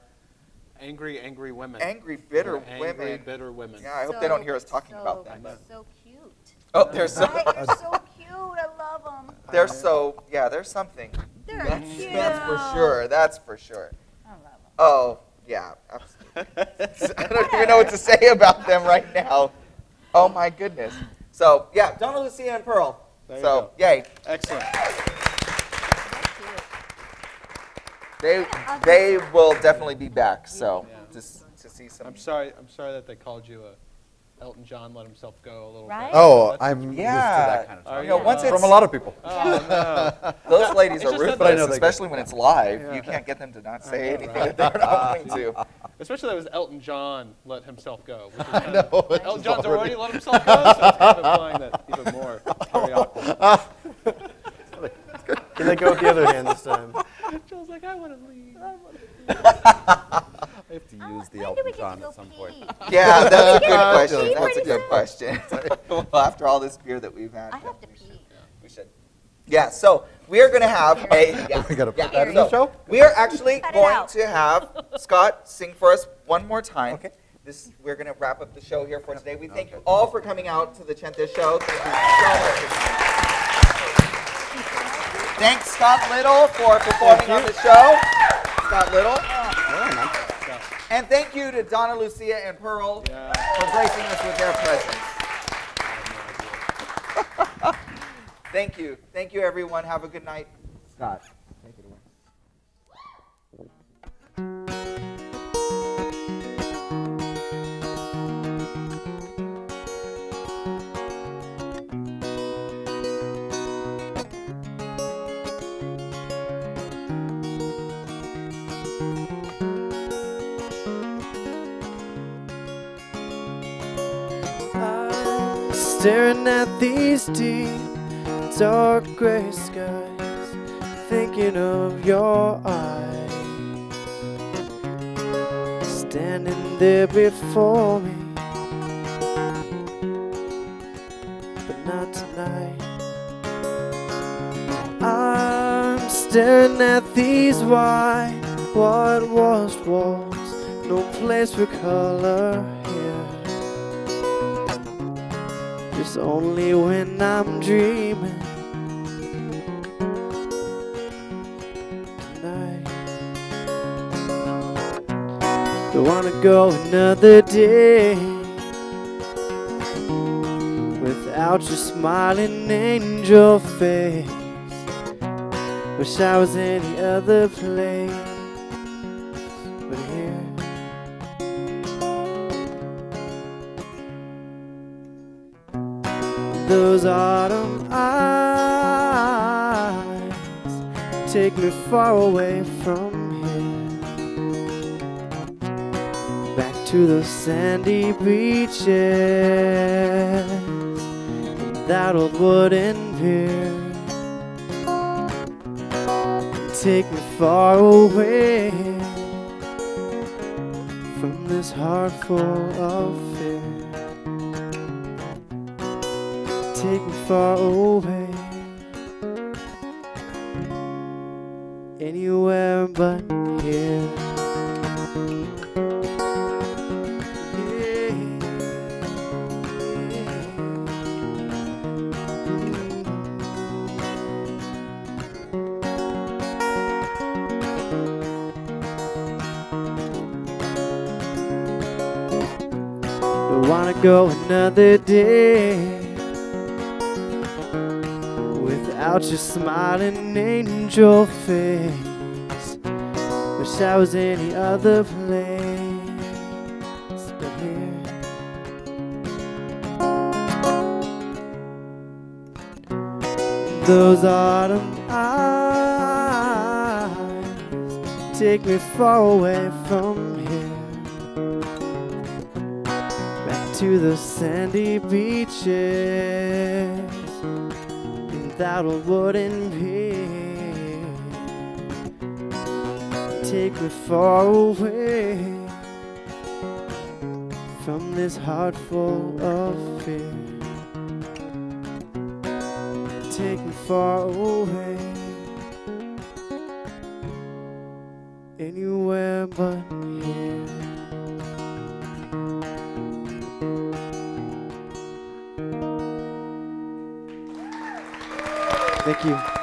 Angry women.
Angry, bitter women.
Angry, bitter women.
Yeah, I hope they don't hear us talking about them.
So cute.
Oh, they're so...
Right? They're so cute. I love them.
They're so... Yeah, there's something.
They're cute.
That's for sure. That's for sure.
I love them.
Oh, yeah, absolutely. I don't even know what to say about them right now. Oh, my goodness. So, yeah, Donna Lucia and Pearl.
There you
So,
go.
yay.
Excellent.
They will definitely be back, so, just to see some...
I'm sorry that they called you Elton John let himself go a little
Right?
bit.
Oh, I'm used to
Yeah.
that kind of
Are
talk.
You know, once it's...
From a lot of people.
Oh, no.
Those ladies
It's
are
just that
I know
ruthless,
they
especially when it's live.
Yeah.
You can't get them to not say
know,
anything
right?
that they're not going to.
Especially that was Elton John let himself go. Which is
I
kind
know.
of, Elton John's already let himself go, so it's kind of implying that even more. It's very awkward.
Can I go with the other hand this time?
Joel's like, I want to leave.
I have to use the
When do we
Elton
get to
John
go
at some point.
pee?
Yeah, that's a good
Yeah,
question.
pee
That's a
pretty
good
soon.
question. Well, after all this beer that we've had,
I have to pee.
we should. Yeah, so we are going to have a... Yeah,
We gotta put
yeah,
that in
so
the show?
We are actually
Cut it
going
out.
to have Scott sing for us one more time.
Okay.
We're going to wrap up the show here for today. We thank you all for coming out to the Chenté show. Thank you so much for coming. Thanks, Scott Little, for performing on the show. Scott Little. And thank you to Donna Lucia and Pearl for gracing us with their presence. Thank you. Thank you, everyone. Have a good night. Scott, take it away.
I'm staring at these deep, dark gray skies, thinking of your eyes, standing there before me, but not tonight. I'm staring at these whitewashed walls, no place for color here. It's only when I'm dreaming tonight. Don't wanna go another day without your smiling angel face. Wish I was any other place but here. Those autumn eyes take me far away from here, back to those sandy beaches, that old wooden pier. Take me far away from this heart full of fear. Take me far away, anywhere but here. Don't wanna go another day without your smiling angel face. Wish I was any other place but here. Those autumn eyes take me far away from here, to the sandy beaches without a wooden pier. Take me far away from this heart full of fear. Take me far away, anywhere but here. Thank you.